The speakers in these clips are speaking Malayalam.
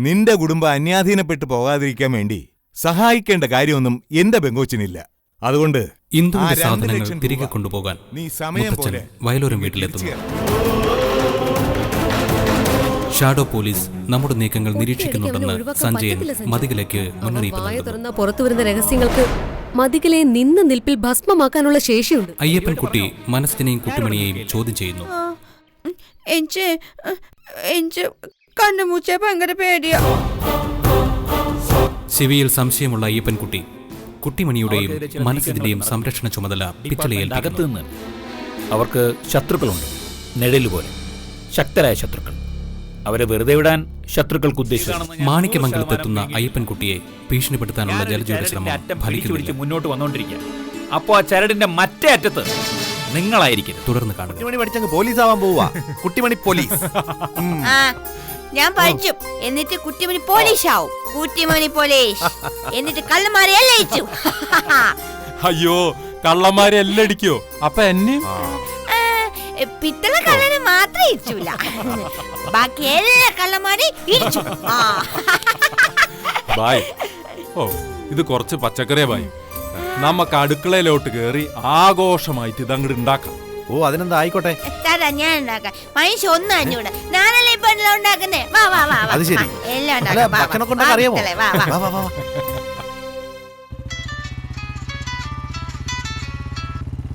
നിന്റെ കുടുംബം അന്യാധീനപ്പെട്ടു പോകാതിരിക്കാൻ വേണ്ടി സഹായിക്കേണ്ട കാര്യമൊന്നും എന്റെ പെങ്കോച്ചിനില്ല. അതുകൊണ്ട് ഇന്ദുവിന്റെ സാധനങ്ങൾ തിരികെ കൊണ്ടുപോകാൻ നീ സമയം പോലെ വയലോരം വീട്ടിലെത്തുന്നു. ഷാഡോ പോലീസ് നമ്മുടെ നീക്കങ്ങൾ നിരീക്ഷിക്കുന്നുണ്ടെന്ന് സഞ്ജയൻ മതികലയ്ക്ക് മുന്നറിയിപ്പ് നൽകുന്നു. പുറത്തുവരുന്ന രഹസ്യങ്ങൾക്ക് മതികലെ നിന്ന് നിൽപ്പിൽ ഭസ്മമാക്കാനുള്ള ശേഷിയുണ്ട്. അയ്യപ്പൻകുട്ടി മനസ്സിനെയും കുട്ടിമണിയെയും ചോദ്യം ചെയ്യുന്നു. കണ്ണുമൂച്ച ഭയങ്കര പേടിയാ. ശിവയിൽ സംശയമുള്ള അയ്യപ്പൻകുട്ടി കുട്ടിമണിയുടെയും മനസ്സിന്റെയും സംരക്ഷണ ചുമതല പിച്ചളയേൽപ്പിക്കുന്നു. അവർക്ക് ശത്രുക്കളുണ്ട്, നിഴലുപോലെ ശക്തരായ ശത്രുക്കൾ. അവരെ വെറുതെ വിടാൻ ശത്രുക്കൾക്ക് ഉദ്ദേശിച്ചു. മാണിക്യമംഗലത്തെത്തുന്ന അയ്യപ്പൻകുട്ടിയെ ഭീഷണിപ്പെടുത്താനുള്ള ജലജയുടെ ശ്രമം ഫലിക്കുന്നില്ല. മുന്നോട്ട് വന്നോണ്ടിരിക്കുക. അപ്പോ ആ ചരടിന്റെ മറ്റേ അറ്റത്ത് നിങ്ങളായിരിക്കും. തുടർന്ന് കാണുക. കുട്ടിമണി പഠിച്ചങ്ങ് പോലീസ് ആവാൻ പോവാ. കുട്ടിമണി പോലീസ്. ഞാൻ പഠിച്ചു. എന്നിട്ട് കുട്ടിമണി പോലീസ് ആവും. കുട്ടിമണി പോലീസ്. എന്നിട്ട് കള്ളന്മാരെ എല്ലാം അയച്ചു. അയ്യോ, കള്ളന്മാരെ എല്ലാം അടിക്കോ? അപ്പൊ എന്നെ പിത്തള കള്ളനെ മാത്രമേ ഇരിച്ചൂല, ബാക്കി എല്ലാ കള്ളന്മാരെയും ഇരിച്ചു. ബായ്. ഓ, ഇത് കുറച്ച് പച്ചക്കറിയാ ബായ്. നമുക്ക് അടുക്കളയിലോട്ട് കേറി ആഘോഷമായിട്ട് ഇത് അങ്ങോട്ട് ഉണ്ടാക്കാം. ഓ, അതിനെന്താ, ആയിക്കോട്ടെ. ഞാൻ ഉണ്ടാക്കാം. മനുഷ്യ ഒന്നും അഞ്ഞൂടെ. ഞാനല്ലേ ഇപ്പൊ എല്ലാം ഉണ്ടാക്കുന്നേ. വാ വാ വാ. അത് ശരി. എല്ലാം ഭക്ഷണമൊക്കെ ഉണ്ടാക്കാൻ അറിയാമോ?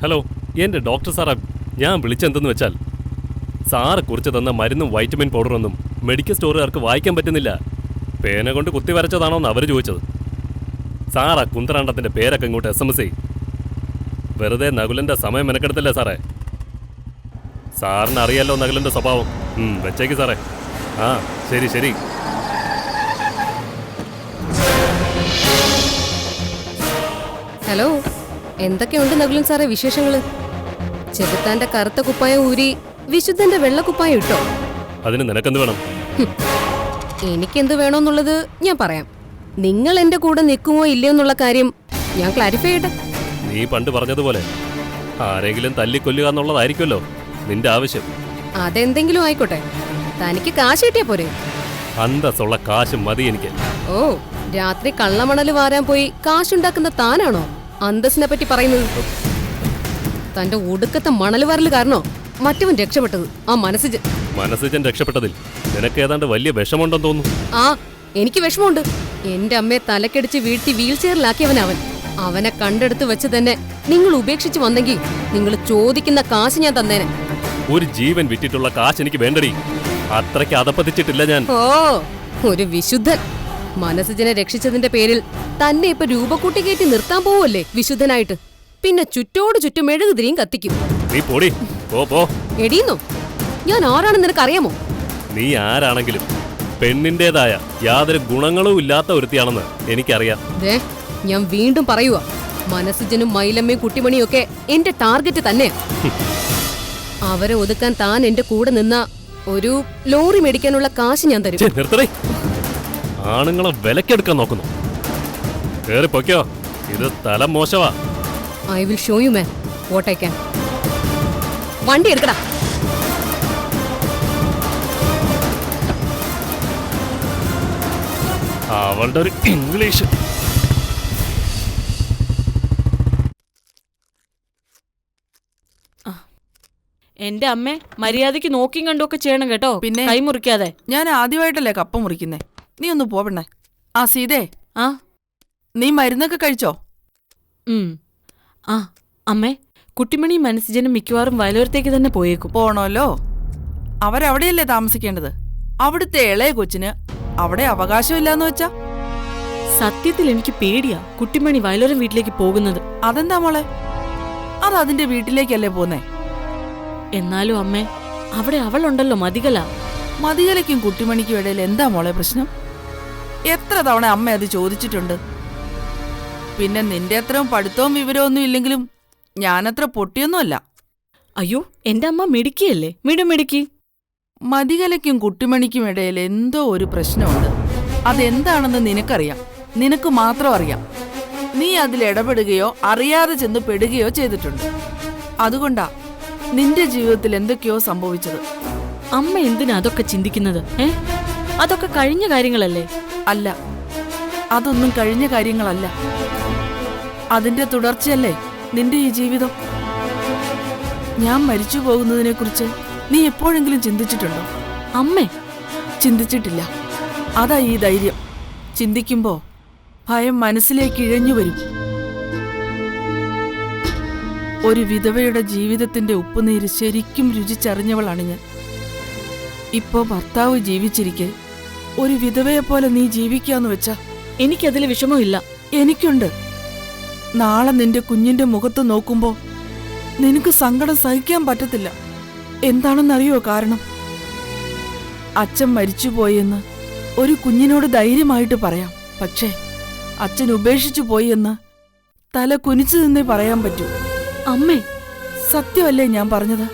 ഹലോ, എൻ്റെ ഡോക്ടർ സാറാ. ഞാൻ വിളിച്ചെന്തെന്ന് വെച്ചാൽ, സാറ് കുറിച്ച് തന്ന മരുന്നും വൈറ്റമിൻ പൗഡറൊന്നും മെഡിക്കൽ സ്റ്റോറുകാർക്ക് വായിക്കാൻ പറ്റുന്നില്ല. പേന കൊണ്ട് കുത്തി വരച്ചതാണോ എന്ന് അവർ ചോദിച്ചത്. സാറാ കുന്തറാണ്ടത്തിൻ്റെ പേരൊക്കെ ഇങ്ങോട്ട് SMS ചെയ്യും. വെറുതെ നകുലൻ്റെ സമയം മെനക്കെടുത്തല്ലേ സാറേ? സാറിന് അറിയാലോ നകുലൻ്റെ സ്വഭാവം. വെച്ചേക്ക് സാറേ. ആ, ശരി ശരി. ഹലോ, എന്തൊക്കെയുണ്ട് നകുലൻ സാറേ വിശേഷങ്ങള്? ചെകുത്താന്റെ കറുത്ത കുപ്പായം ഊരി വിശുദ്ധന്റെ വെള്ളക്കുപ്പായം ഇട്ടോ? അതിന് നിനക്കെന്ത് വേണം? എനിക്കെന്ത് വേണോന്നുള്ളത് ഞാൻ പറയാം. നിങ്ങൾ എന്റെ കൂടെ നിൽക്കുമോ ഇല്ലയോ എന്നുള്ള കാര്യം ഞാൻ ക്ലാരിഫൈ ചെയ്യട്ടെ. നീ പണ്ട് പറഞ്ഞതുപോലെ ആരെങ്കിലും തല്ലിക്കൊല്ലുക എന്നുള്ളതായിരിക്കുമല്ലോ നിന്റെ ആവശ്യം. അതെന്തെങ്കിലും ആയിക്കോട്ടെ, തനിക്ക് കാശ് കിട്ടിയാ പോരെ? അന്തസ്സുള്ള കാശ് മതി എനിക്ക്. ഓ, രാത്രി കള്ളമണല് വാരാൻ പോയി കാശുണ്ടാക്കുന്ന താനാണോ അന്തസ്സിനെ പറ്റി പറയുന്നത്? തന്റെ ഒടുക്കത്തെ മണല് വാരല് കാരണോ മറ്റവൻ രക്ഷപ്പെട്ടത്? ആ മനസ്സിജൻ രക്ഷപ്പെട്ടതിൽ നിനക്ക് ഏതാണ്ട് വലിയ വിഷമുണ്ടെന്ന് തോന്നുന്നു. ആ, എനിക്ക് വിഷമമുണ്ട്. എന്റെ അമ്മയെ തലക്കടിച്ച് വീഴ്ത്തി വീൽ ചെയറിലാക്കിയവനവൻ. അവനെ കണ്ടെടുത്ത് വെച്ച് തന്നെ നിങ്ങൾ ഉപേക്ഷിച്ച് വന്നെങ്കിൽ നിങ്ങൾ ചോദിക്കുന്ന കാശ് ഞാൻ തന്നേനെ. ഒരു ജീവൻ വിറ്റിട്ടുള്ള കാശ് എനിക്ക് വേണ്ടടി. അത്രയ്ക്ക് അതപ്പതിച്ചിട്ടില്ല ഞാൻ. ഓ, ഒരു വിശുദ്ധൻ. മനസ്സിജനെ രക്ഷിച്ചതിന്റെ പേരിൽ തന്നെ ഇപ്പൊ രൂപക്കൂട്ടി കയറ്റി നിർത്താൻ പോവല്ലേ വിശുദ്ധനായിട്ട്? പിന്നെ ചുറ്റോട് ചുറ്റും മെഴുകുതിരിയും കത്തിക്കും. നീ പോടി, പോ. എടീന്നോ? ഞാൻ ആരാണെന്ന് നിനക്ക് അറിയാമോ? നീ ആരാണെങ്കിലും പെണ്ണിന്റേതായ യാതൊരു ഗുണങ്ങളും ഇല്ലാത്ത ഒരുത്തിയാണെന്ന് എനിക്കറിയാം. ഞാൻ വീണ്ടും പറയുക, മനസ്സിജനും മൈലമ്മയും കുട്ടിമണിയും ഒക്കെ എന്റെ ടാർഗറ്റ് തന്നെ. അവരെ ഒതുക്കാൻ താൻ എന്റെ കൂടെ നിന്ന ഒരു ലോറി മേടിക്കാനുള്ള കാശ് ഞാൻ തരും. നിർത്തണേ, ആണുങ്ങളെ വിലക്കെടുക്കാൻ നോക്കുന്നു. കേറി പൊയ്ക്കോ, ഇത് സ്ഥലം മോശമാ. I will show you man what I can. വണ്ടി എടുക്കടാ. അവളുടെ ഒരു ഇംഗ്ലീഷ്. എന്റെ അമ്മേ, മര്യാദയ്ക്ക് നോക്കിയും കണ്ടൊക്കെ ചെയ്യണം കേട്ടോ. പിന്നെ കൈ മുറിക്കാതെ. ഞാൻ ആദ്യമായിട്ടല്ലേ കപ്പ മുറിക്കുന്നേ. നീ ഒന്ന് പോവണേ. ആ സീതേ, ആ, നീ മരുന്നൊക്കെ കഴിച്ചോ? ആ അമ്മേ, കുട്ടിമണി മനസ്സിജനും മിക്കവാറും വയലോരത്തേക്ക് തന്നെ പോയേക്കും. പോണല്ലോ, അവരവിടെയല്ലേ താമസിക്കേണ്ടത്. അവിടുത്തെ ഇളയ കൊച്ചിന് അവിടെ അവകാശമില്ലാന്ന് വെച്ചാ? സത്യത്തിൽ എനിക്ക് പേടിയാ കുട്ടിമണി വയലോരം വീട്ടിലേക്ക് പോകുന്നത്. അതെന്താ മോളെ? അത് അതിന്റെ വീട്ടിലേക്കല്ലേ പോന്നേ? എന്നാലും അമ്മേ, അവിടെ അവളുണ്ടല്ലോ മതികല. മതികലയ്ക്കും കുട്ടിമണിക്കും ഇടയിൽ എന്താ മോളെ പ്രശ്നം? എത്ര തവണ അമ്മ അത് ചോദിച്ചിട്ടുണ്ട്. പിന്നെ നിന്റെ അത്രയും പഠിത്തവും വിവരമൊന്നും ഇല്ലെങ്കിലും ഞാനത്ര പൊട്ടിയൊന്നുമല്ല. അയ്യോ, എന്റെ അമ്മ മിടുക്കിയല്ലേ, മിടുക്കി. മതികലയ്ക്കും കുട്ടിമണിക്കും ഇടയിൽ എന്തോ ഒരു പ്രശ്നമുണ്ട്. അതെന്താണെന്ന് നിനക്കറിയാം, നിനക്ക് മാത്രം അറിയാം. നീ അതിൽ ഇടപെടുകയോ അറിയാതെ ചെന്ന് പെടുകയോ ചെയ്തിട്ടുണ്ട്. അതുകൊണ്ടാ നിന്റെ ജീവിതത്തിൽ എന്തൊക്കെയോ സംഭവിച്ചത്. അമ്മ എന്തിനാ അതൊക്കെ ചിന്തിക്കുന്നത്? അതൊക്കെ കഴിഞ്ഞ കാര്യങ്ങളല്ലേ? അല്ല, അതൊന്നും കഴിഞ്ഞ കാര്യങ്ങളല്ല. അതിന്റെ തുടർച്ചയല്ലേ നിന്റെ ഈ ജീവിതം. ഞാൻ മരിച്ചു പോകുന്നതിനെക്കുറിച്ച് നീ എപ്പോഴെങ്കിലും ചിന്തിച്ചിട്ടുണ്ടോ? അമ്മേ, ചിന്തിച്ചിട്ടില്ല. അതാ ഈ ധൈര്യം. ചിന്തിക്കുമ്പോ ഭയം മനസ്സിലേക്ക് ഇഴഞ്ഞു വരും. ഒരു വിധവയുടെ ജീവിതത്തിന്റെ ഉപ്പുനീര് ശരിക്കും രുചിച്ചറിഞ്ഞവളാണ് ഞാൻ. ഇപ്പോ ഭർത്താവ് ജീവിച്ചിരിക്കെ ഒരു വിധവയെപ്പോലെ നീ ജീവിക്കാന്ന് വെച്ചാ എനിക്കതിൽ വിഷമമില്ല. എനിക്കുണ്ട്. നാളെ നിന്റെ കുഞ്ഞിന്റെ മുഖത്ത് നോക്കുമ്പോ നിനക്ക് സങ്കടം സഹിക്കാൻ പറ്റത്തില്ല. എന്താണെന്നറിയോ കാരണം? അച്ഛൻ മരിച്ചുപോയെന്ന് ഒരു കുഞ്ഞിനോട് ധൈര്യമായിട്ട് പറയാം. പക്ഷേ അച്ഛൻ ഉപേക്ഷിച്ചു പോയി എന്ന് തല കുനിച്ചു നിന്നേ പറയാൻ പറ്റൂ. അമ്മേ, സത്യമല്ലേ ഞാൻ പറഞ്ഞത്?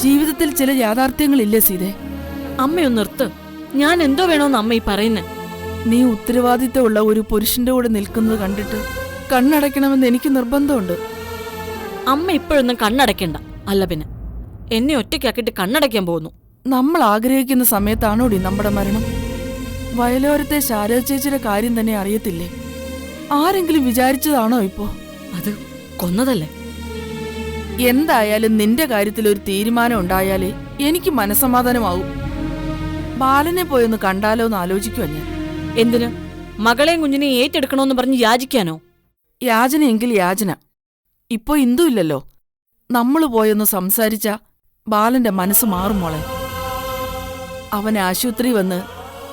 ജീവിതത്തിൽ ചില യാഥാർത്ഥ്യങ്ങളില്ലേ സീതേ? അമ്മയൊന്ന് നിർത്ത്. ഞാൻ എന്തോ വേണോന്ന് അമ്മ ഈ പറയുന്നേ? നീ ഉത്തരവാദിത്തമുള്ള ഒരു പുരുഷന്റെ കൂടെ നിൽക്കുന്നത് കണ്ടിട്ട് കണ്ണടയ്ക്കണമെന്ന് എനിക്ക് നിർബന്ധമുണ്ട്. അമ്മ ഇപ്പോഴൊന്നും കണ്ണടയ്ക്കണ്ട. അല്ല പിന്നെ എന്നെ ഒറ്റയ്ക്കാക്കിയിട്ട് കണ്ണടയ്ക്കാൻ പോകുന്നു. നമ്മൾ ആഗ്രഹിക്കുന്ന സമയത്താണോടി നമ്മുടെ മരണം? വയലോരത്തെ ശാരദ ചേച്ചിയുടെ കാര്യം തന്നെ അറിയത്തില്ലേ? ആരെങ്കിലും വിചാരിച്ചതാണോ ഇപ്പോ? അത് കൊന്നതല്ലേ? എന്തായാലും നിന്റെ കാര്യത്തിൽ ഒരു തീരുമാനം ഉണ്ടായാലേ എനിക്ക് മനസ്സമാധാനമാവും. ബാലനെ പോയൊന്ന് കണ്ടാലോ എന്ന് ആലോചിക്കുവാ ഞാൻ. എന്തിന്? മകളെയും കുഞ്ഞിനെയും ഏറ്റെടുക്കണോന്ന് പറഞ്ഞ് യാചിക്കാനോ? യാചനയെങ്കിൽ യാചന. ഇപ്പൊ ഇന്ദു ഇല്ലല്ലോ. നമ്മൾ പോയൊന്ന് സംസാരിച്ച ബാലന്റെ മനസ്സ് മാറും മോളെ. അവൻ ആശുപത്രി വന്ന്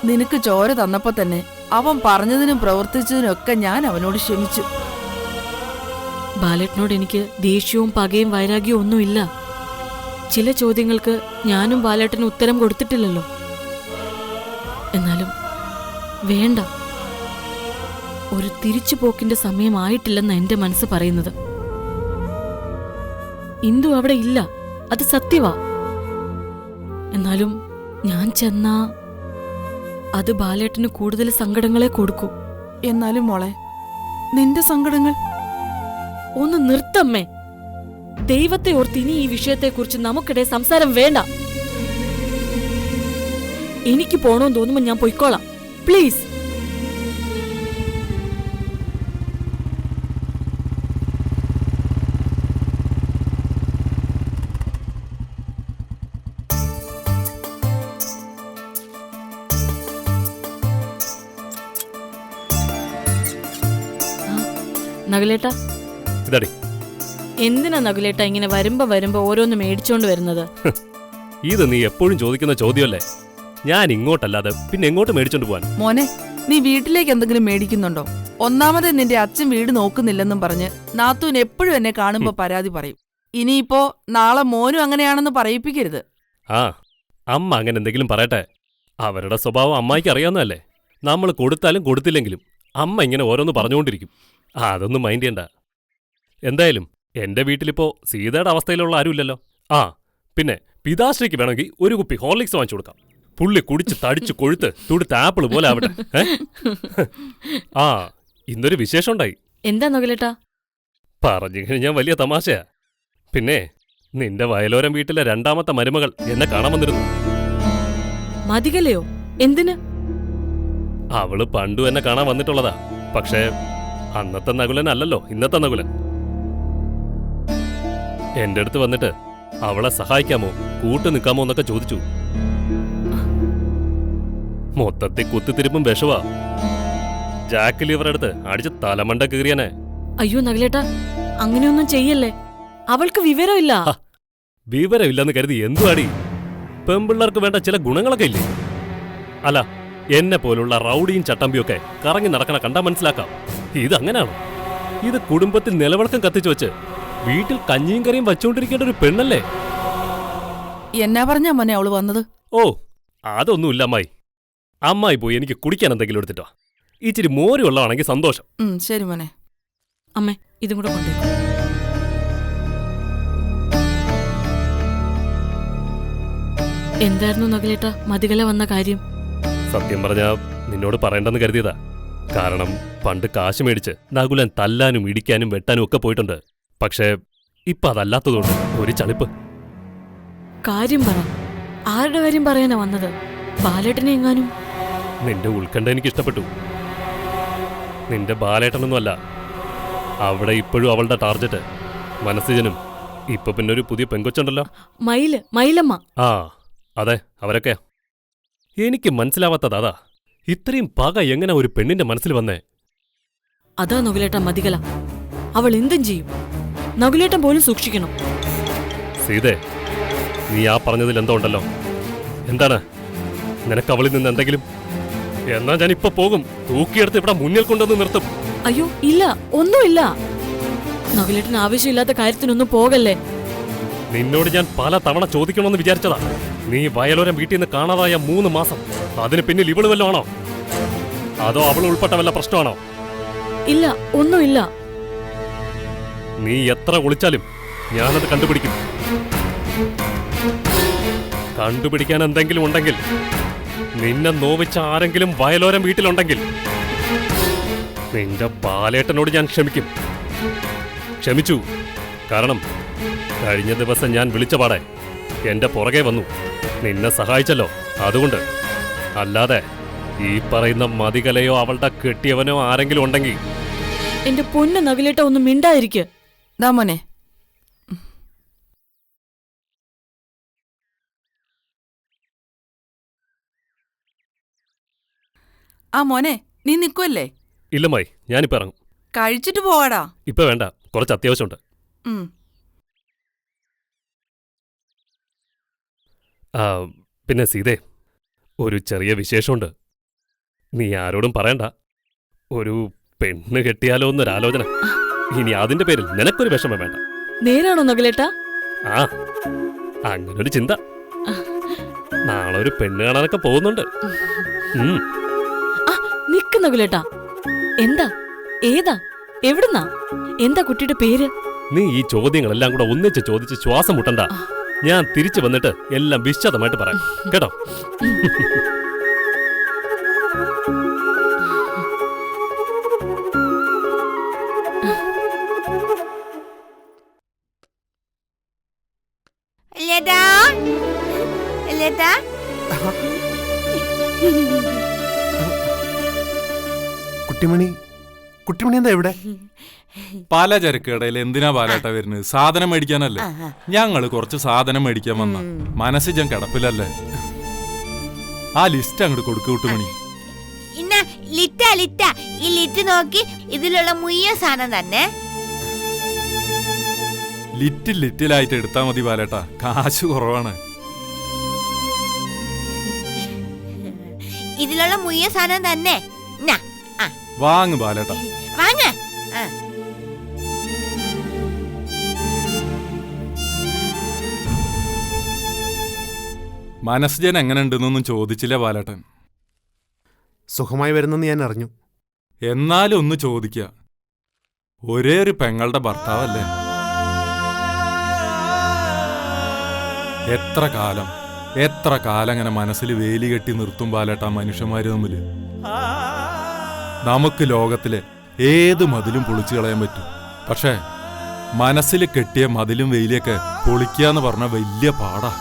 നിനക്ക് ചോര തന്നപ്പോ തന്നെ അവൻ പറഞ്ഞതിനും പ്രവർത്തിച്ചതിനും ഒക്കെ ഞാൻ അവനോട് ക്ഷമിച്ചു. ബാലേട്ടനോട് എനിക്ക് ദേഷ്യവും പകയും വൈരാഗ്യവും ഒന്നുമില്ല. ചില ചോദ്യങ്ങൾക്ക് ഞാനും ബാലേട്ടന് ഉത്തരം കൊടുത്തിട്ടില്ലല്ലോ. എന്നാലും വേണ്ട, ഒരു തിരിച്ചുപോക്കിന്റെ സമയമായിട്ടില്ലെന്ന എന്റെ മനസ്സ് പറയുന്നത്. ഇന്ദു അവിടെ ഇല്ല, അത് സത്യവാ. എന്നാലും ഞാൻ ചെന്നാ അത് ബാലേട്ടന് കൂടുതൽ സങ്കടങ്ങളെ കൊടുക്കൂ. എന്നാലും മോളെ, നിന്റെ സങ്കടങ്ങൾ ഒന്ന് നിർത്തമ്മേ. ദൈവത്തെ ഓർത്ത് ഇനി ഈ വിഷയത്തെക്കുറിച്ച് നമുക്കിടെ സംസാരം വേണ്ട. എനിക്ക് പോണോന്ന് തോന്നുമ്പോ ഞാൻ പൊയ്ക്കോളാം. പ്ലീസ്. നകുലേട്ടാ, ഇതടി, എന്തിനാ നകുലേട്ടാ ഇങ്ങനെ വരുമ്പോ ഓരോന്ന് മേടിച്ചോണ്ട് വരുന്നത്? ഇത് നീ എപ്പോഴും ചോദിക്കുന്ന ചോദ്യമല്ലേ. ഞാൻ ഇങ്ങോട്ടല്ലാതെ പിന്നെ എങ്ങോട്ട് മേടിച്ചോണ്ട് പോവാൻ? മോനെ, നീ വീട്ടിലേക്ക് എന്തെങ്കിലും മേടിക്കുന്നുണ്ടോ? ഒന്നാമത് നിന്റെ അച്ഛൻ വീട് നോക്കുന്നില്ലെന്നും പറഞ്ഞ് നാത്തൂൻ എപ്പോഴും എന്നെ കാണുമ്പോ പരാതി പറയും. ഇനിയിപ്പോ നാളെ മോനും അങ്ങനെയാണെന്ന് പറയിപ്പിക്കരുത്. ആ, അമ്മ അങ്ങനെ എന്തെങ്കിലും പറയട്ടെ. അവരുടെ സ്വഭാവം അമ്മായിക്ക് അറിയാവുന്നതല്ലേ. നമ്മൾ കൊടുത്താലും കൊടുത്തില്ലെങ്കിലും അമ്മ ഇങ്ങനെ ഓരോന്ന് പറഞ്ഞുകൊണ്ടിരിക്കും. അതൊന്നും മൈൻഡ് ചെയ്യണ്ട. എന്തായാലും എന്റെ വീട്ടിലിപ്പോ സീതയുടെ അവസ്ഥയിലുള്ള ആരുമില്ലല്ലോ. ആ, പിന്നെ പിതാശ്രീക്ക് വേണമെങ്കിൽ ഒരു കുപ്പി ഹോർലിക്സ് വാങ്ങിച്ചു കൊടുക്കാം. പുള്ളി കുടിച്ച് തടിച്ച് കൊഴുത്ത് തുടുത്ത ആപ്പിള് പോലെ ആവട്ടെ. ആ, ഇന്നൊരു വിശേഷം ഉണ്ടായി. എന്താ നകുലേട്ടാ? പറഞ്ഞു കഴിഞ്ഞാൽ വലിയ തമാശയാ. പിന്നെ നിന്റെ വയലോരം വീട്ടിലെ രണ്ടാമത്തെ മരുമകൾ എന്നെ കാണാൻ വന്നിരുന്നു. മതികലയോ? എന്തിന്? അവള് പണ്ടു എന്നെ കാണാൻ വന്നിട്ടുള്ളതാ. പക്ഷേ അന്നത്തെ നകുലൻ അല്ലല്ലോ ഇന്നത്തെ നകുലൻ. എന്റെ അടുത്ത് വന്നിട്ട് അവളെ സഹായിക്കാമോ, കൂട്ടു നിൽക്കാമോ എന്നൊക്കെ ചോദിച്ചു. മൊത്തത്തിൽ കുത്തിത്തിരിപ്പും വിഷവാ. ജാക്ക് ലിവറെടുത്ത് അടിച്ച് തലമണ്ട കീറിയാനെ. അയ്യോ നകുലേട്ടാ, അങ്ങനെയൊന്നും ചെയ്യല്ലേ. അവൾക്ക് വിവരമില്ല. വിവരമില്ലെന്ന് കരുതി എന്തുവാടി? പെമ്പിള്ളേർക്ക് വേണ്ട ചില ഗുണങ്ങളൊക്കെ ഇല്ലേ? അല്ല, എന്നെ പോലുള്ള റൗഡിയും ചട്ടമ്പിയൊക്കെ കറങ്ങി നടക്കണ കണ്ടാ മനസ്സിലാക്കാം. ഇതങ്ങനാണോ? ഇത് കുടുംബത്തിൽ നിലവിളക്കം കത്തിച്ചു വെച്ച് വീട്ടിൽ കഞ്ഞിയും കറിയും വച്ചുകൊണ്ടിരിക്കേണ്ട ഒരു പെണ്ണല്ലേ? എന്നാ പറഞ്ഞാ മോനെ അവള് വന്നത്? ഓ, അതൊന്നുമില്ല അമ്മായി. അമ്മായി പോയി എനിക്ക് കുടിക്കാൻ എന്തെങ്കിലും എടുത്തിട്ടോ. ഇച്ചിരി മോരുള്ളതാണെങ്കിൽ സന്തോഷം. ശരി മോനെ. അമ്മേ, ഇതും കൂടെ കൊണ്ടുവരും. എന്തായിരുന്നു നകുലേട്ടാ മതികല വന്ന കാര്യം? സത്യം പറഞ്ഞാ നിന്നോട് പറയണ്ടെന്ന് കരുതിയതാ. കാരണം പണ്ട് കാശ് മേടിച്ച് നകുലൻ തല്ലാനും ഇടിക്കാനും വെട്ടാനും ഒക്കെ പോയിട്ടുണ്ട്. പക്ഷേ ഇപ്പൊ അതല്ലാത്തതുകൊണ്ട് ഒരു ചളിപ്പ്. കാര്യം പറ. ആരുടെ കാര്യം പറയാനാ വന്നത്? ബാലേട്ടനെ എങ്ങാനും? നിന്റെ ഉത്കണ്ഠ എനിക്ക് ഇഷ്ടപ്പെട്ടു. നിന്റെ ബാലേട്ടനൊന്നുമല്ല അവിടെ ഇപ്പോഴും അവളുടെ ടാർജറ്റ് മനസ്സിജനും. ഇപ്പൊ പിന്നെ ഒരു പുതിയ പെങ്കൊച്ചുണ്ടല്ലോ, മയിലമ്മ. ആ അതെ, അവരൊക്കെയാ. എനിക്ക് മനസ്സിലാവാത്തത് അതാ, ഇത്രയും പക എങ്ങനെ ഒരു പെണ്ണിന്റെ മനസ്സിൽ വന്നേ? അതാ നകുലേട്ട മതികല. അവൾ എന്തും ചെയ്യും. നകുലേട്ടൻ പോലും സൂക്ഷിക്കണം. സീതേ, നീ ആ പറഞ്ഞതിൽ എന്തോ ഉണ്ടല്ലോ. എന്താണ്? നിനക്ക് അവളിൽ നിന്ന് എന്തെങ്കിലും? എന്നാ ഞാൻ ഇപ്പൊ പോകും, തൂക്കിയെടുത്ത് ഇവിടെ മുന്നിൽ കൊണ്ടുവന്ന് നിർത്തും. അയ്യോ ഇല്ല, ഒന്നുമില്ല. നകുലേട്ടൻ ആവശ്യമില്ലാത്ത കാര്യത്തിനൊന്നും പോകല്ലേ. നിന്നോട് ഞാൻ പല തവണ ചോദിക്കണമെന്ന് വിചാരിച്ചതാ. നീ വയലോരം വീട്ടിൽ നിന്ന് കാണാതായ 3 മാസം, അതിന് പിന്നിൽ ഇവള് വല്ലതും ആണോ? അതോ അവൾ ഉൾപ്പെട്ട വല്ല പ്രശ്നമാണോ? ഇല്ല, ഒന്നുമില്ല. നീ എത്ര ഒളിച്ചാലും ഞാനത് കണ്ടുപിടിക്കും. കണ്ടുപിടിക്കാൻ എന്തെങ്കിലും ഉണ്ടെങ്കിൽ, നിന്നെ നോവിച്ച ആരെങ്കിലും വയലോരം വീട്ടിലുണ്ടെങ്കിൽ, നിന്റെ ബാലേട്ടനോട് ഞാൻ ക്ഷമിക്കും. ക്ഷമിച്ചു. കാരണം കഴിഞ്ഞ ദിവസം ഞാൻ വിളിച്ച പാടെ എന്റെ പുറകെ വന്നു, നിന്നെ സഹായിച്ചല്ലോ, അതുകൊണ്ട്. അല്ലാതെ ഈ പറയുന്ന മതികലയോ അവളുടെ കെട്ടിയവനോ ആരെങ്കിലും ഉണ്ടെങ്കിൽ. എന്റെ പൊന്ന് നകുലേട്ട ഒന്നും മിണ്ടായിരിക്കെ. ദാ മോനെ. ആ മോനെ, നീ നിക്കുവല്ലേ? ഇല്ലമ്മായി, ഞാനിപ്പോ ഇറങ്ങും. കഴിച്ചിട്ട് പോവാടാ. ഇപ്പൊ വേണ്ട, കുറച്ച് അത്യാവശ്യമുണ്ട്. ആ പിന്നെ സീതേ, ഒരു ചെറിയ വിശേഷമുണ്ട്. നീ ആരോടും പറയണ്ട. ഒരു പെണ്ണ് കെട്ടിയാലോ എന്നൊരാലോചന. ഇനി അതിന്റെ പേരിൽ നിനക്കൊരു വിഷമം വേണ്ട. നേരാണോ നകുലേട്ട? ആ അങ്ങനൊരു ചിന്ത. നാളെ ഒരു പെണ്ണ് കാണാനൊക്കെ പോകുന്നുണ്ട്. നിക്ക് നകുലേട്ട. എന്താ? ഏതാ? എവിടുന്നാ? എന്താ കുട്ടിയുടെ പേര്? നീ ഈ ചോദ്യങ്ങളെല്ലാം കൂടെ ഒന്നിച്ച് ചോദിച്ച് ശ്വാസം മുട്ടണ്ട. ഞാൻ തിരിച്ചു വന്നിട്ട് എല്ലാം വിശദമായിട്ട് പറയാം, കേട്ടോ? കുട്ടിമണി എന്താ ഇവിടെ? പലചരക്ക് കടയിൽ എന്തിനാ ബാലേട്ട വരുന്നത്? സാധനം മേടിക്കാനല്ലേ? ഞങ്ങള് കുറച്ച് സാധനം മേടിക്കാൻ വന്ന മനസ്സിജൻ കിടപ്പിലല്ലേ. ആ ലിസ്റ്റ് അങ്ങോട്ട് കൊടുക്കു കുട്ടുമണി. ഈ ലിറ്റ് നോക്കി, ഇതിലുള്ള മുഴുവൻ സാധനം തന്നെ. ലിറ്റിലായിട്ട് എടുത്താ മതി ബാലേട്ട, കാശ് കുറവാണ്. ഇതിലുള്ള മുഴുവൻ സാധനം തന്നെ. വാങ്ങ് ബാലേട്ട, വാങ്ങ്. മനസ്സുജൻ എങ്ങനെ ഉണ്ടെന്നൊന്നും ചോദിച്ചില്ല ബാലേട്ടൻ. സുഖമായി വരുന്നെന്ന് ഞാൻ അറിഞ്ഞു. എന്നാലും ഒന്ന് ചോദിക്ക, ഒരേ ഒരു പെങ്ങളുടെ ഭർത്താവല്ലേ? എത്ര കാലം അങ്ങനെ മനസ്സിൽ വേലി കെട്ടി നിർത്തും ബാലേട്ട മനുഷ്യന്മാര് തമ്മില്. നമുക്ക് ലോകത്തിലെ ഏത് മതിലും പൊളിച്ചു കളയാൻ പറ്റും. പക്ഷേ മനസ്സിൽ കെട്ടിയ മതിലും വെയിലൊക്കെ പൊളിക്കാന്ന് പറഞ്ഞ വലിയ പാടാ.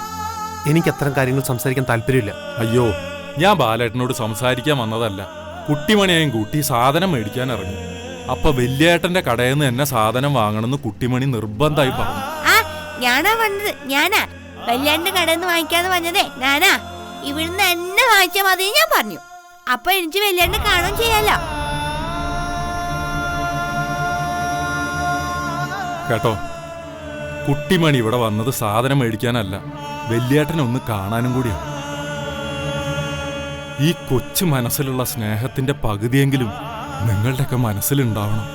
എനിക്ക് അത്തരം കാര്യങ്ങൾ സംസാരിക്കാൻ താല്പര്യമില്ല. അയ്യോ, ഞാൻ ബാലേട്ടനോട് സംസാരിക്കാൻ വന്നതല്ല. കുട്ടിമണിയെയും കൂട്ടി സാധനം മേടിക്കാൻ ഇറങ്ങി. അപ്പൊ വല്യേട്ടന്റെ കടയിൽ നിന്ന് എന്നെ സാധനം വാങ്ങണമെന്ന് കുട്ടിമണി നിർബന്ധമായി പറഞ്ഞു. ഞാനാ വന്നത്, ഞാനാ. വല്യേട്ടന്റെ കടയിൽ നിന്ന് വാങ്ങിക്കാന്ന് പറഞ്ഞതേ ഞാനാ. ഇവിടുന്ന് എന്നെ വാങ്ങിച്ചാൽ മതി ഞാൻ പറഞ്ഞു. അപ്പൊ എനിക്ക് വല്യേട്ടനെ കാണുകയും ചെയ്യാലോ. കേട്ടോ, കുട്ടിമണി ഇവിടെ വന്നത് സാധനം മേടിക്കാനല്ല, വല്യേട്ടനെ ഒന്ന് കാണാനും കൂടിയാണ്. ഈ കൊച്ചു മനസ്സിലുള്ള സ്നേഹത്തിന്റെ പകുതിയെങ്കിലും നിങ്ങളുടെയൊക്കെ മനസ്സിലുണ്ടാവണം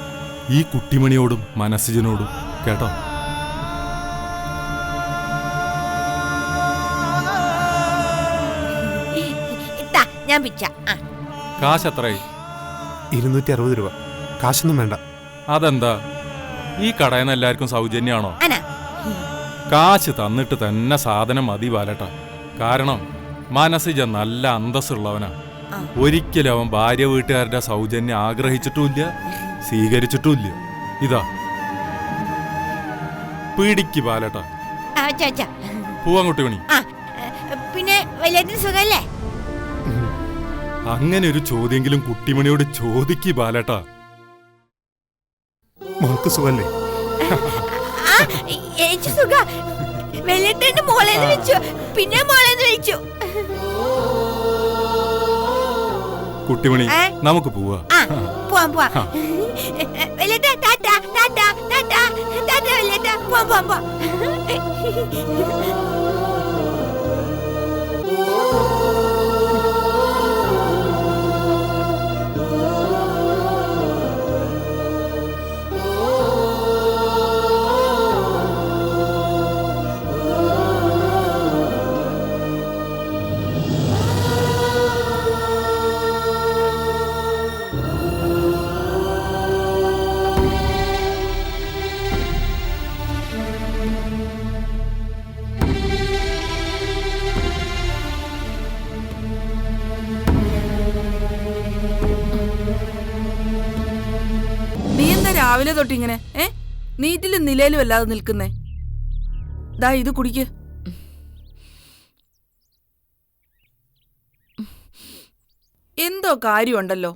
ഈ കുട്ടിമണിയോടും മനസ്സിജനോടും, കേട്ടോ? ഞാൻ പിച്ച. കാശ് എത്രയായി? 260 രൂപ. കാശൊന്നും വേണ്ട. അതെന്താ, ഈ കടയിൽ നിന്ന് എല്ലാവർക്കും സൗജന്യമാണോ? കാശ് തന്നിട്ട് തന്നെ സാധനം മതി ബാലേട്ട. കാരണം മനസ്സിജ നല്ല അന്തസ്സുള്ളവനാ. ഒരിക്കലും അവൻ ഭാര്യ വീട്ടുകാരുടെ സൗജന്യം ആഗ്രഹിച്ചിട്ടുമില്ല, സ്വീകരിച്ചിട്ടുമില്ല. ഇതാ പീടിക്ക് ബാലേട്ട. പോവാൻ കുട്ടിമണി. പിന്നെ വല്യേട്ടന് സുഖല്ലേ? അങ്ങനെ ഒരു ചോദ്യെങ്കിലും കുട്ടിമണിയോട് ചോദിക്ക് ബാലേട്ടാ. മോൾക്ക് സുഖല്ലേ? ആ, എനിക്ക് സുഖ. വെല്ലേട്ടന്റെ മോളേന്ന് വിളിച്ചു, പിന്നെ മോളേന്ന് വിളിച്ചു. കുട്ടിമണി, നമുക്ക് പോവാ. ആ, പോവാം പോവാം. വെല്ലേട്ട, ടാറ്റാ ടാറ്റാ ടാറ്റാ ടാറ്റാ വെല്ലേട്ട, പോവാം പോവാം പോവാം. നീ എന്താ രാവിലെ തൊട്ടിങ്ങനെ നീറ്റിലും നിലയിലും അല്ലാതെ നിൽക്കുന്നേ? ദാ ഇത് കുടിക്ക്. എന്തോ കാര്യമുണ്ടല്ലോ.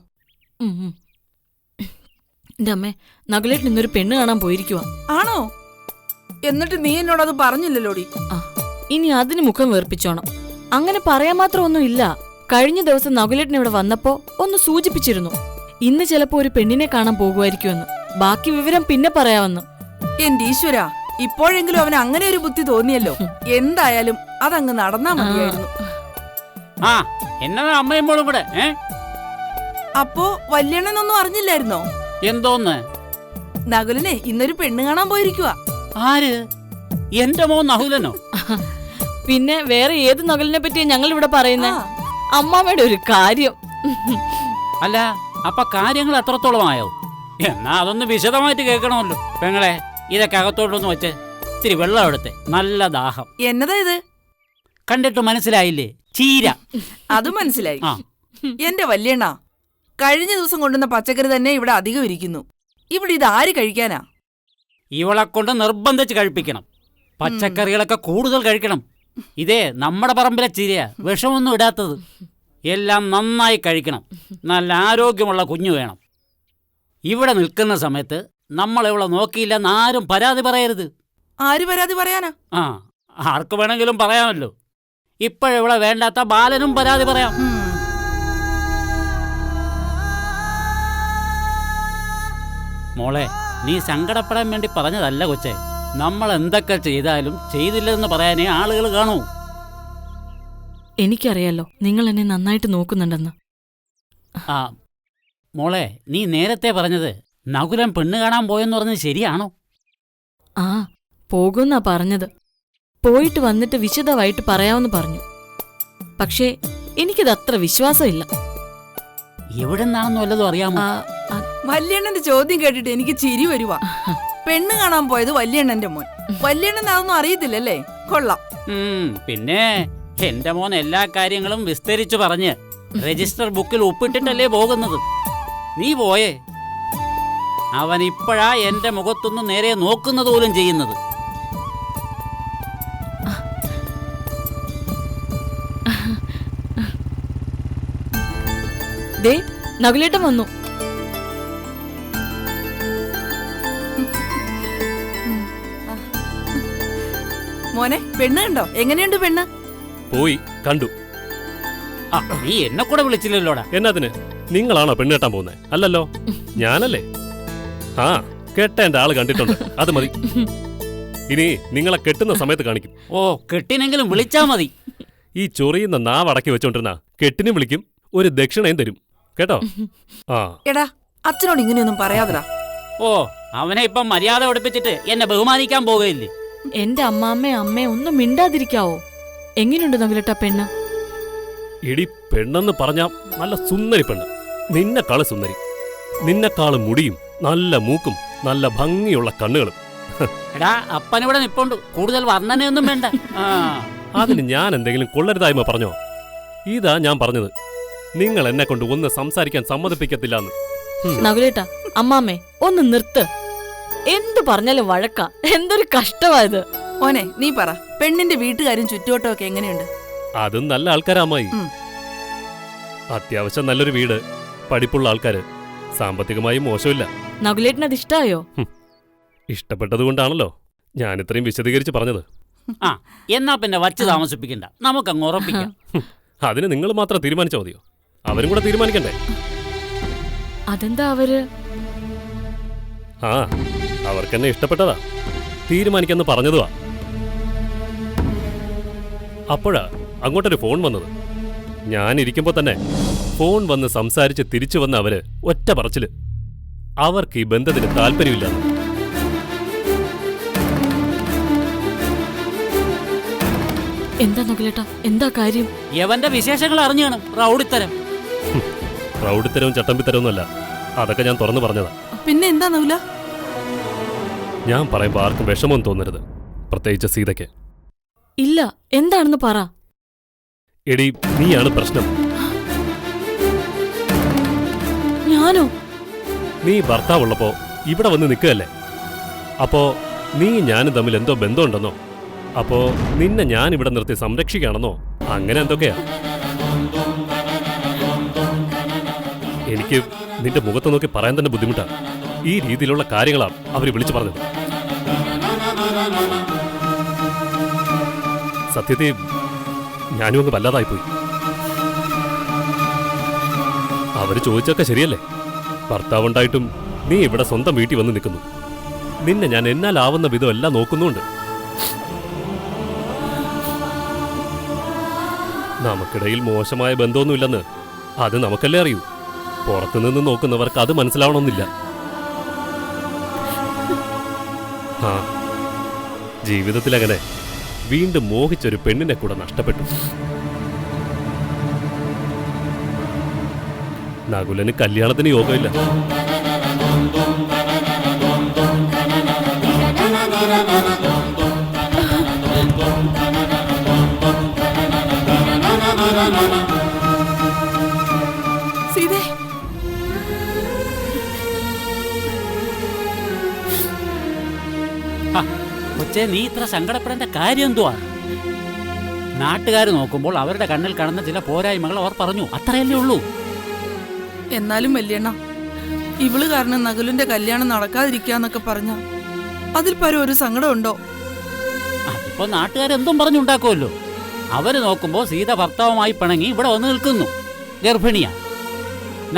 എന്റെ അമ്മേ, നകുലേട്ടൻ ഇന്നൊരു പെണ്ണ് കാണാൻ പോയിരിക്കുവാ. ആണോ? എന്നിട്ട് നീ എന്നോടത് പറഞ്ഞില്ലല്ലോടി. ഇനി അതിന് മുഖം വേർപ്പിച്ചോണം. അങ്ങനെ പറയാൻ മാത്രം ഒന്നും ഇല്ല. കഴിഞ്ഞ ദിവസം നകുലേട്ടൻ ഇവിടെ വന്നപ്പോ ഒന്ന് സൂചിപ്പിച്ചിരുന്നു, ഇന്ന് ചിലപ്പോ ഒരു പെണ്ണിനെ കാണാൻ പോകുമായിരിക്കുമെന്ന്. ബാക്കി വിവരം പിന്നെ പറയാമെന്ന്. എന്റെ ഈശ്വര, ഇപ്പോഴെങ്കിലും അവന് അങ്ങനെ ഒരു ബുദ്ധി തോന്നിയല്ലോ. എന്തായാലും അതങ്ങ് നടന്നാ മതിയായിരുന്നു. ആ, എന്നതാ അമ്മയും മോളും കൂടെ? അപ്പോ വല്യണ്ണനൊന്നും അറിഞ്ഞില്ലായിരുന്നോ? എന്തോന്ന്? നകുലിനെ ഇന്നൊരു പെണ്ണ് കാണാൻ പോയിരിക്കുക. ആര്? എന്റെ മോൻ നകുലനോ? പിന്നെ വേറെ ഏത് നകുലിനെ പറ്റിയാ ഞങ്ങൾ ഇവിടെ പറയുന്നേ? അമ്മാമ്മയുടെ ഒരു കാര്യം. അല്ല, അപ്പൊ കാര്യങ്ങൾ എത്രത്തോളമായോ? എന്നാ അതൊന്ന് വിശദമായിട്ട് കേൾക്കണമല്ലോ. പെങ്ങളെ, ഇതൊക്കെ അകത്തോട്ടൊന്ന് വെച്ച് ഇത്തിരി വെള്ളം എടുത്ത്. നല്ല ദാഹം. എന്നതാ ഇത്? കണ്ടിട്ട് മനസ്സിലായില്ലേ? ചീര. അത് മനസ്സിലായി. എന്റെ വല്യണ്ണ, കഴിഞ്ഞ ദിവസം കൊണ്ടുവന്ന പച്ചക്കറി തന്നെ ഇവിടെ അധികം ഇരിക്കുന്നു. ഇവിടെ ഇത് ആര് കഴിക്കാനാ? ഇവളെ കൊണ്ട് നിർബന്ധിച്ച് കഴിപ്പിക്കണം. പച്ചക്കറികളൊക്കെ കൂടുതൽ കഴിക്കണം. ഇതേ നമ്മുടെ പറമ്പിലെ ചീരയാ, വിഷമൊന്നും ഇടാത്തത്. എല്ലാം നന്നായി കഴിക്കണം. നല്ല ആരോഗ്യമുള്ള കുഞ്ഞു വേണം. ഇവിടെ നിൽക്കുന്ന സമയത്ത് നമ്മൾ ഇവളെ നോക്കിയില്ലെന്ന് ആരും പരാതി പറയരുത്. ആര് പരാതി പറയാനാ? ആർക്ക് വേണമെങ്കിലും പറയാമല്ലോ. ഇപ്പോഴിവളെ വേണ്ടാത്ത ബാലനും പരാതി പറയാം. മോളെ, നീ സങ്കടപ്പെടാൻ വേണ്ടി പറഞ്ഞതല്ല കൊച്ചേ. നമ്മൾ എന്തൊക്കെ ചെയ്താലും ചെയ്തില്ലെന്ന് പറയാനേ ആളുകൾ കാണൂ. എനിക്കറിയാലോ നിങ്ങൾ എന്നെ നന്നായിട്ട് നോക്കുന്നുണ്ടെന്ന്. ആ മോളെ, നീ നേരത്തെ പറഞ്ഞത് നകുലൻ പെണ്ണ് കാണാൻ പോയെന്ന് പറഞ്ഞത് ശരിയാണോ? ആ, പോകുന്നാ പറഞ്ഞത്. പോയിട്ട് വന്നിട്ട് വിശദമായിട്ട് പറയാമെന്ന് പറഞ്ഞു. പക്ഷേ എനിക്കിത് അത്ര വിശ്വാസമില്ല. എവിടെന്നാണെന്ന് വല്ലതും അറിയാമോ? വല്യണ്ണന്റെ ചോദ്യം കേട്ടിട്ട് എനിക്ക് ചിരി വരുവാ. പെണ്ണ് കാണാൻ പോയത് വല്യണ്ണന്റെ മോൻ. വല്യണ്ണൻ അതൊന്നും അറിയത്തില്ലല്ലേ? കൊള്ളാം. പിന്നെ എന്റെ മോൻ എല്ലാ കാര്യങ്ങളും വിസ്തരിച്ചു പറഞ്ഞ് രജിസ്റ്റർ ബുക്കിൽ ഒപ്പിട്ടിട്ടല്ലേ പോകുന്നത്. നീ പോയേ? അവൻ ഇപ്പോഴാ എന്റെ മുഖത്തൊന്ന് നേരെ നോക്കുന്നത് പോലും ചെയ്യുന്നത്. ദേ, നകുലേട്ടൻ വന്നു. മോനെ, പെണ്ണ് കണ്ടോ? എങ്ങനെയുണ്ട് പെണ്ണ്? പോയി കണ്ടു. നീ എന്നെ കൂടെ വിളിച്ചില്ലല്ലോടാ. എന്നതിന്? നിങ്ങളാണോ പെണ്ണ് കെട്ടാൻ പോകുന്നത്? അല്ലല്ലോ, ഞാനല്ലേ. ആ, കെട്ടേണ്ട ആള് കണ്ടിട്ടുണ്ട്, അത് മതി. ഇനി നിങ്ങളെ കെട്ടുന്ന സമയത്ത് കാണിക്കും. ഓ, കെട്ടിനെങ്കിലും വിളിച്ചാ മതി. ഈ ചൊറിയുന്ന നാവ് അടക്കി വെച്ചോണ്ടിരുന്ന കെട്ടിനും വിളിക്കും, ഒരു ദക്ഷിണയും തരും. കേട്ടോ? ആ എടാ, അച്ഛനോട് ഇങ്ങനെയൊന്നും പറയാതെടാ. ഓ, അവനെ ഇപ്പം മര്യാദ പഠിപ്പിച്ചിട്ട് എന്നെ ബഹുമാനിക്കാൻ പോകുകയില്ലേ? എന്റെ അമ്മേ ഒന്നും മിണ്ടാതിരിക്കാവോ? എങ്ങനെയുണ്ട് നകുലേട്ട പെണ്ണ്? ഇടി, പെണ്ണെന്ന് പറഞ്ഞാ നല്ല സുന്ദരി പെണ്ണ്. നിന്നെക്കാള് സുന്ദരി. നിന്നെക്കാള് മുടിയും നല്ല മൂക്കും നല്ല ഭംഗിയുള്ള കണ്ണുകളും. എടാ, അപ്പനിവിടെ നിപ്പുണ്ട്. കൂടുതൽ വർണ്ണനയൊന്നും വേണ്ട. അതിന് ഞാൻ എന്തെങ്കിലും കൊള്ളരുതായ്മ പറഞ്ഞോ? ഇതാ ഞാൻ പറഞ്ഞത്, നിങ്ങൾ എന്നെ കൊണ്ട് ഒന്ന് സംസാരിക്കാൻ സമ്മതിപ്പിക്കത്തില്ലെന്ന്. നകുലേട്ട, അമ്മാമ്മേ ഒന്ന് നിർത്ത്. എന്തു പറഞ്ഞാലും വഴക്ക. എന്തൊരു കഷ്ടമായത്. മോനെ, നീ പറ, പെണ്ണിന്റെ വീട്ടുകാരും ചുറ്റുവട്ടമൊക്കെ എങ്ങനെയുണ്ട്? അതും നല്ല ആൾക്കാരാ അമ്മായി. അത്യാവശ്യം നല്ലൊരു വീട്, പഠിപ്പുള്ള ആൾക്കാര്, സാമ്പത്തികമായും മോശമില്ല. നകുലേട്ടന് അത് ഇഷ്ടായോ? ഇഷ്ടപ്പെട്ടതുകൊണ്ടാണല്ലോ ഞാൻ ഇത്രയും വിശദീകരിച്ച് പറഞ്ഞത്. ആ എന്നാ പിന്നെ വച്ച് താമസിപ്പിക്കണ്ട, നമുക്കങ്ങ് ഉറപ്പിക്കാം. അതിന് നിങ്ങൾ മാത്രം തീരുമാനിച്ചാൽ മതിയോ? അവരും കൂടെ തീരുമാനിക്കണ്ടേ? അതെന്താ അവര്? ആ, അവർക്കെന്നെ ഇഷ്ടപ്പെട്ടതാ, തീരുമാനിക്കെന്ന് പറഞ്ഞതുവാ. അപ്പോഴാ അങ്ങോട്ടൊരു ഫോൺ വന്നത്. ഞാൻ ഇരിക്കുമ്പോൾ തന്നെ ഫോൺ വന്ന് സംസാരിച്ച് തിരിച്ചു വന്ന അവര് ഒറ്റ പറച്ചില്, അവർക്ക് ഈ ബന്ധത്തിന് താല്പര്യമില്ലെന്ന്. എന്താ നകുലേട്ടാ, എന്താ കാര്യം? യവന്റെ വിശേഷങ്ങൾ അറിഞ്ഞു കാണും. റൗഡിത്തരം. റൗഡിത്തരവും ചട്ടമ്പിത്തരവുമൊന്നുമല്ല, അതൊക്കെ ഞാൻ തുറന്നു പറഞ്ഞതാ. പിന്നെ എന്താ നകുല? ഞാൻ പറയുമ്പോൾ ആർക്കും വിഷമം തോന്നരുത്, പ്രത്യേകിച്ച് സീതയ്ക്ക്. ഇല്ല, എന്താണെന്ന് പറ. എടി, നീയാണ് പ്രശ്നം. ഞാനോ? നീ ഭർത്താവുള്ളപ്പോ ഇവിടെ വന്ന് നിൽക്കുകയല്ലേ? അപ്പോ നീ ഞാനും തമ്മിൽ എന്തോ ബന്ധമുണ്ടെന്നോ, അപ്പോ നിന്നെ ഞാൻ ഇവിടെ നിർത്തി സംരക്ഷിക്കുകയാണെന്നോ, അങ്ങനെ എന്തൊക്കെയാ. എനിക്ക് നിന്റെ മുഖത്ത് നോക്കി പറയാൻ തന്നെ ബുദ്ധിമുട്ടാ. ഈ രീതിയിലുള്ള കാര്യങ്ങളാണ് അവർ വിളിച്ചു പറഞ്ഞത്. സത്യത്തിൽ ഞാനും അങ്ങ് വല്ലാതായിപ്പോയി. അവര് ചോദിച്ചൊക്കെ ശരിയല്ലേ? ഭർത്താവുണ്ടായിട്ടും നീ ഇവിടെ സ്വന്തം വീട്ടിൽ വന്ന് നിൽക്കുന്നു. നിന്നെ ഞാൻ എന്നാലാവുന്ന വിധം എല്ലാം നോക്കുന്നുണ്ട്. നമുക്കിടയിൽ മോശമായ ബന്ധമൊന്നുമില്ലെന്ന് അത് നമുക്കല്ലേ അറിയൂ. പുറത്തുനിന്ന് നോക്കുന്നവർക്ക് അത് മനസ്സിലാവണമെന്നില്ല. ആ, ജീവിതത്തിലങ്ങനെ വീണ്ടും മോഹിച്ചൊരു പെണ്ണിനെ കൂടെ നഷ്ടപ്പെട്ടു. നകുലന് കല്യാണത്തിന് യോഗമില്ല. സീതേ, കൊച്ചേ, നീ ഇത്ര സങ്കടപ്പെടേണ്ട കാര്യം എന്തുവാ? നാട്ടുകാർ നോക്കുമ്പോൾ അവരുടെ കണ്ണിൽ കാണുന്ന ചില പോരായ്മകൾ അവർ പറഞ്ഞു, അത്രയല്ലേ ഉള്ളൂ. എന്നാലും വല്യണ്ണ, ഇവള് കാരണം നകുലിന്റെ കല്യാണം നടക്കാതിരിക്കാന്നൊക്കെ പറഞ്ഞ അതിൽ പരം ഒരു സങ്കടമുണ്ടോ? അതിപ്പോ നാട്ടുകാരെന്തും പറഞ്ഞുണ്ടാക്കുമല്ലോ. അവര് നോക്കുമ്പോ സീത ഭർത്താവുമായി പിണങ്ങി ഇവിടെ വന്ന് നിൽക്കുന്നു, ഗർഭിണിയാ.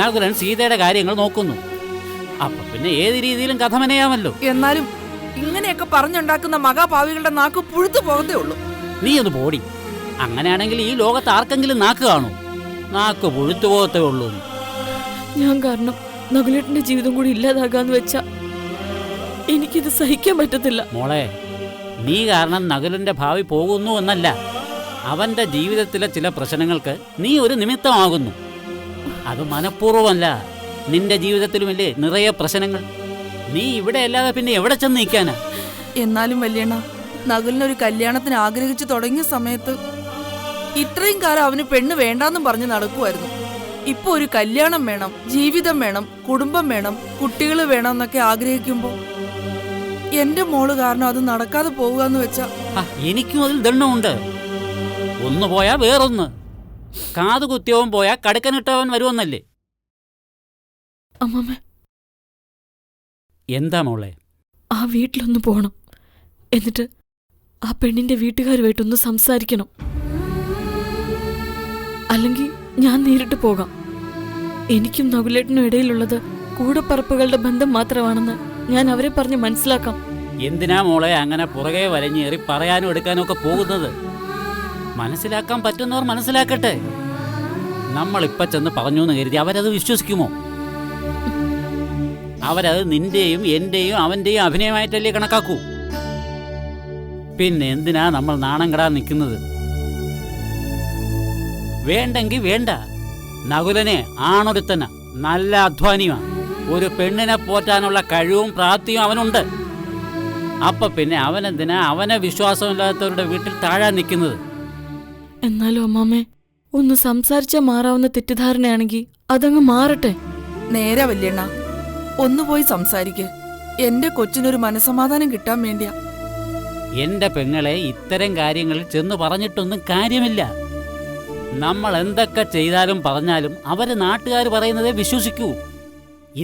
നകുലൻ സീതയുടെ കാര്യങ്ങൾ നോക്കുന്നു. അപ്പൊ പിന്നെ ഏത് രീതിയിലും കഥ മെനയാമല്ലോ. എന്നാലും ഇങ്ങനെയൊക്കെ പറഞ്ഞുണ്ടാക്കുന്ന മഹാഭാവികളുടെ നാക്ക് പുഴുത്തു പോകത്തേ ഉള്ളൂ. നീ ഒന്ന് പോടി. അങ്ങനെയാണെങ്കിൽ ഈ ലോകത്ത് ആർക്കെങ്കിലും നാക്ക് കാണൂ? നാക്ക് പുഴുത്തു പോകത്തേ ഉള്ളൂ. ഞാൻ കാരണം നകുലേട്ടന്റെ ജീവിതം കൂടി ഇല്ലാതാകാന്ന് വെച്ചാ എനിക്കിത് സഹിക്കാൻ പറ്റത്തില്ല. മോളെ, നീ കാരണം നകുലന്റെ ഭാവി പോകുന്നു എന്നല്ല, അവന്റെ ജീവിതത്തിലെ ചില പ്രശ്നങ്ങൾക്ക് നീ ഒരു നിമിത്തമാകുന്നു. അത് മനഃപൂർവ്വമല്ല. നിന്റെ ജീവിതത്തിലുമില്ലേ നിറയെ പ്രശ്നങ്ങൾ. നീ ഇവിടെ അല്ലാതെ പിന്നെ എവിടെ ചെന്ന് നിൽക്കാനാ? എന്നാലും വല്യണ്ണ, നകുലിനൊരു കല്യാണത്തിന് ആഗ്രഹിച്ചു തുടങ്ങിയ സമയത്ത് ഇത്രയും കാലം അവന് പെണ്ണ് വേണ്ടാന്നും പറഞ്ഞ് നടക്കുമായിരുന്നു. ഇപ്പൊ ഒരു കല്യാണം വേണം, ജീവിതം വേണം, കുടുംബം വേണം, കുട്ടികൾ വേണം എന്നൊക്കെ ആഗ്രഹിക്കുമ്പോ എന്റെ മോള് കാരണം അത് നടക്കാതെ പോവുകയെന്ന് വെച്ചാ എനിക്കും അതിൽ ദണ്ണമുണ്ട്. ഒന്ന് പോയാ വേറൊന്ന്. കാതുകുത്തിയവൻ പോയാ കടുക്കനിട്ടവൻ വരുമെന്നല്ലേ? അമ്മമ്മ, എന്താ മോളെ? ആ വീട്ടിലൊന്ന് പോണം. എന്നിട്ട് ആ പെണ്ണിന്റെ വീട്ടുകാരുമായിട്ടൊന്ന് സംസാരിക്കണം. അല്ലെങ്കിൽ ഞാൻ നേരിട്ട് പോകാം. എനിക്കും നകുലേട്ടനും ഇടയിലുള്ളത് കൂടപ്പറപ്പുകളുടെ ബന്ധം മാത്രമാണെന്ന് ഞാൻ അവരെ പറഞ്ഞ് മനസ്സിലാക്കാം. എന്തിനാ മോളെ അങ്ങനെ പുറകെ വലഞ്ഞേറി പറയാനും എടുക്കാനും ഒക്കെ പോകുന്നത്? മനസ്സിലാക്കാൻ പറ്റുന്നവർ മനസ്സിലാക്കട്ടെ. നമ്മളിപ്പ ചെന്ന് പറഞ്ഞു എന്ന് കരുതി അവരത് വിശ്വസിക്കുമോ? അവരത് നിന്റെയും എന്റെയും അവന്റെയും അഭിനയമായിട്ടല്ലേ കണക്കാക്കൂ. പിന്നെ എന്തിനാ നമ്മൾ നാണം കെടാൻ നിൽക്കുന്നത്? വേണ്ടെങ്കി വേണ്ട. നകുലനെ ആണൊരുത്തന, നല്ല അധ്വാനിയുമാണ്. ഒരു പെണ്ണിനെ പോറ്റാനുള്ള കഴിവും പ്രാപ്തിയും അവനുണ്ട്. അപ്പൊ പിന്നെ അവനെന്തിനാ അവനെ വിശ്വാസമില്ലാത്തവരുടെ വീട്ടിൽ താഴാൻ നിൽക്കുന്നത്? എന്നാലും അമ്മാമ്മേ, ഒന്ന് സംസാരിച്ചാൽ മാറാവുന്ന തെറ്റിദ്ധാരണയാണെങ്കിൽ അതങ്ങ് മാറട്ടെ. നേരെ വല്യണ്ണ, ഒന്ന് പോയി സംസാരിക്ക്. എന്റെ കൊച്ചിനൊരു മനസമാധാനം കിട്ടാൻ വേണ്ടിയാ. എന്റെ പെങ്ങളെ ഇത്തരം കാര്യങ്ങളിൽ ചെന്ന് പറഞ്ഞിട്ടൊന്നും കാര്യമില്ല. നമ്മൾ എന്തൊക്കെ ചെയ്താലും പറഞ്ഞാലും അവര് നാട്ടുകാർ പറയുന്നതേ വിശ്വസിക്കൂ.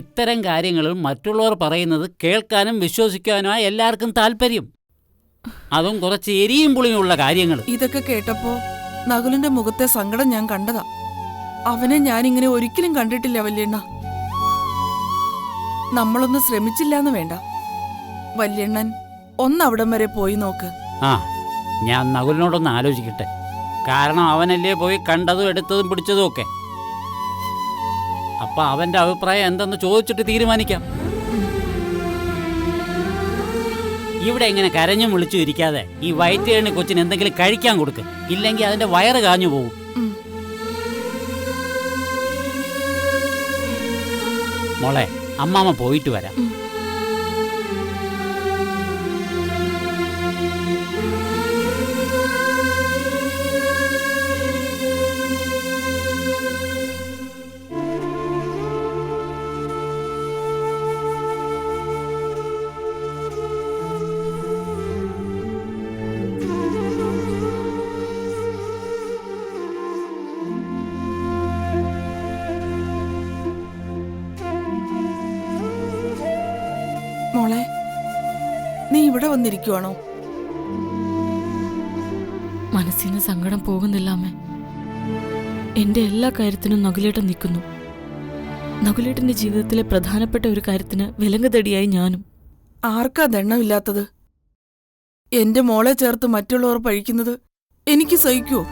ഇത്തരം കാര്യങ്ങളിൽ മറ്റുള്ളവർ പറയുന്നത് കേൾക്കാനും വിശ്വസിക്കാനുമായി എല്ലാവർക്കും താല്പര്യം. അതും കുറച്ച് എരിയും പുളിയുമുള്ള കാര്യങ്ങൾ. ഇതൊക്കെ കേട്ടപ്പോ നകുലിന്റെ മുഖത്തെ സങ്കടം ഞാൻ കണ്ടതാ. അവനെ ഞാനിങ്ങനെ ഒരിക്കലും കണ്ടിട്ടില്ല വല്യണ്ണ. നമ്മളൊന്ന് ശ്രമിച്ചില്ലാന്ന് വേണ്ട. വല്യണ്ണൻ ഒന്നവിടം വരെ പോയി നോക്ക്. ആ, ഞാൻ നകുലിനോടൊന്ന് ആലോചിക്കട്ടെ. കാരണം അവനല്ലേ പോയി കണ്ടതും എടുത്തതും പിടിച്ചതും ഒക്കെ. അപ്പൊ അവന്റെ അഭിപ്രായം എന്തെന്ന് ചോദിച്ചിട്ട് തീരുമാനിക്കാം. ഇവിടെ ഇങ്ങനെ കരഞ്ഞും വിളിച്ചു ഇരിക്കാതെ ഈ വയറ്റേണി കൊച്ചിന് എന്തെങ്കിലും കഴിക്കാൻ കൊടുക്ക്. ഇല്ലെങ്കിൽ അതിന്റെ വയറ് കാഞ്ഞു പോകും. മോളെ, അമ്മാമ്മ പോയിട്ട് വരാം. മോളെ, നീ ഇവിടെ വന്നിരിക്കുവാണോ? മനസ്സിന് സങ്കടം പോകുന്നില്ല അമ്മേ. എന്റെ എല്ലാ കാര്യത്തിനും നകുലേട്ടൻ നിൽക്കുന്നു. നകുലേട്ടന്റെ ജീവിതത്തിലെ പ്രധാനപ്പെട്ട ഒരു കാര്യത്തിന് വിലങ്ങുതടിയായി ഞാനും. ആർക്കാ ദണ്ണമില്ലാത്തത്? എന്റെ മോളെ ചേർത്ത് മറ്റുള്ളവർ പഴിക്കുന്നത് എനിക്ക് സഹിക്കുവോ?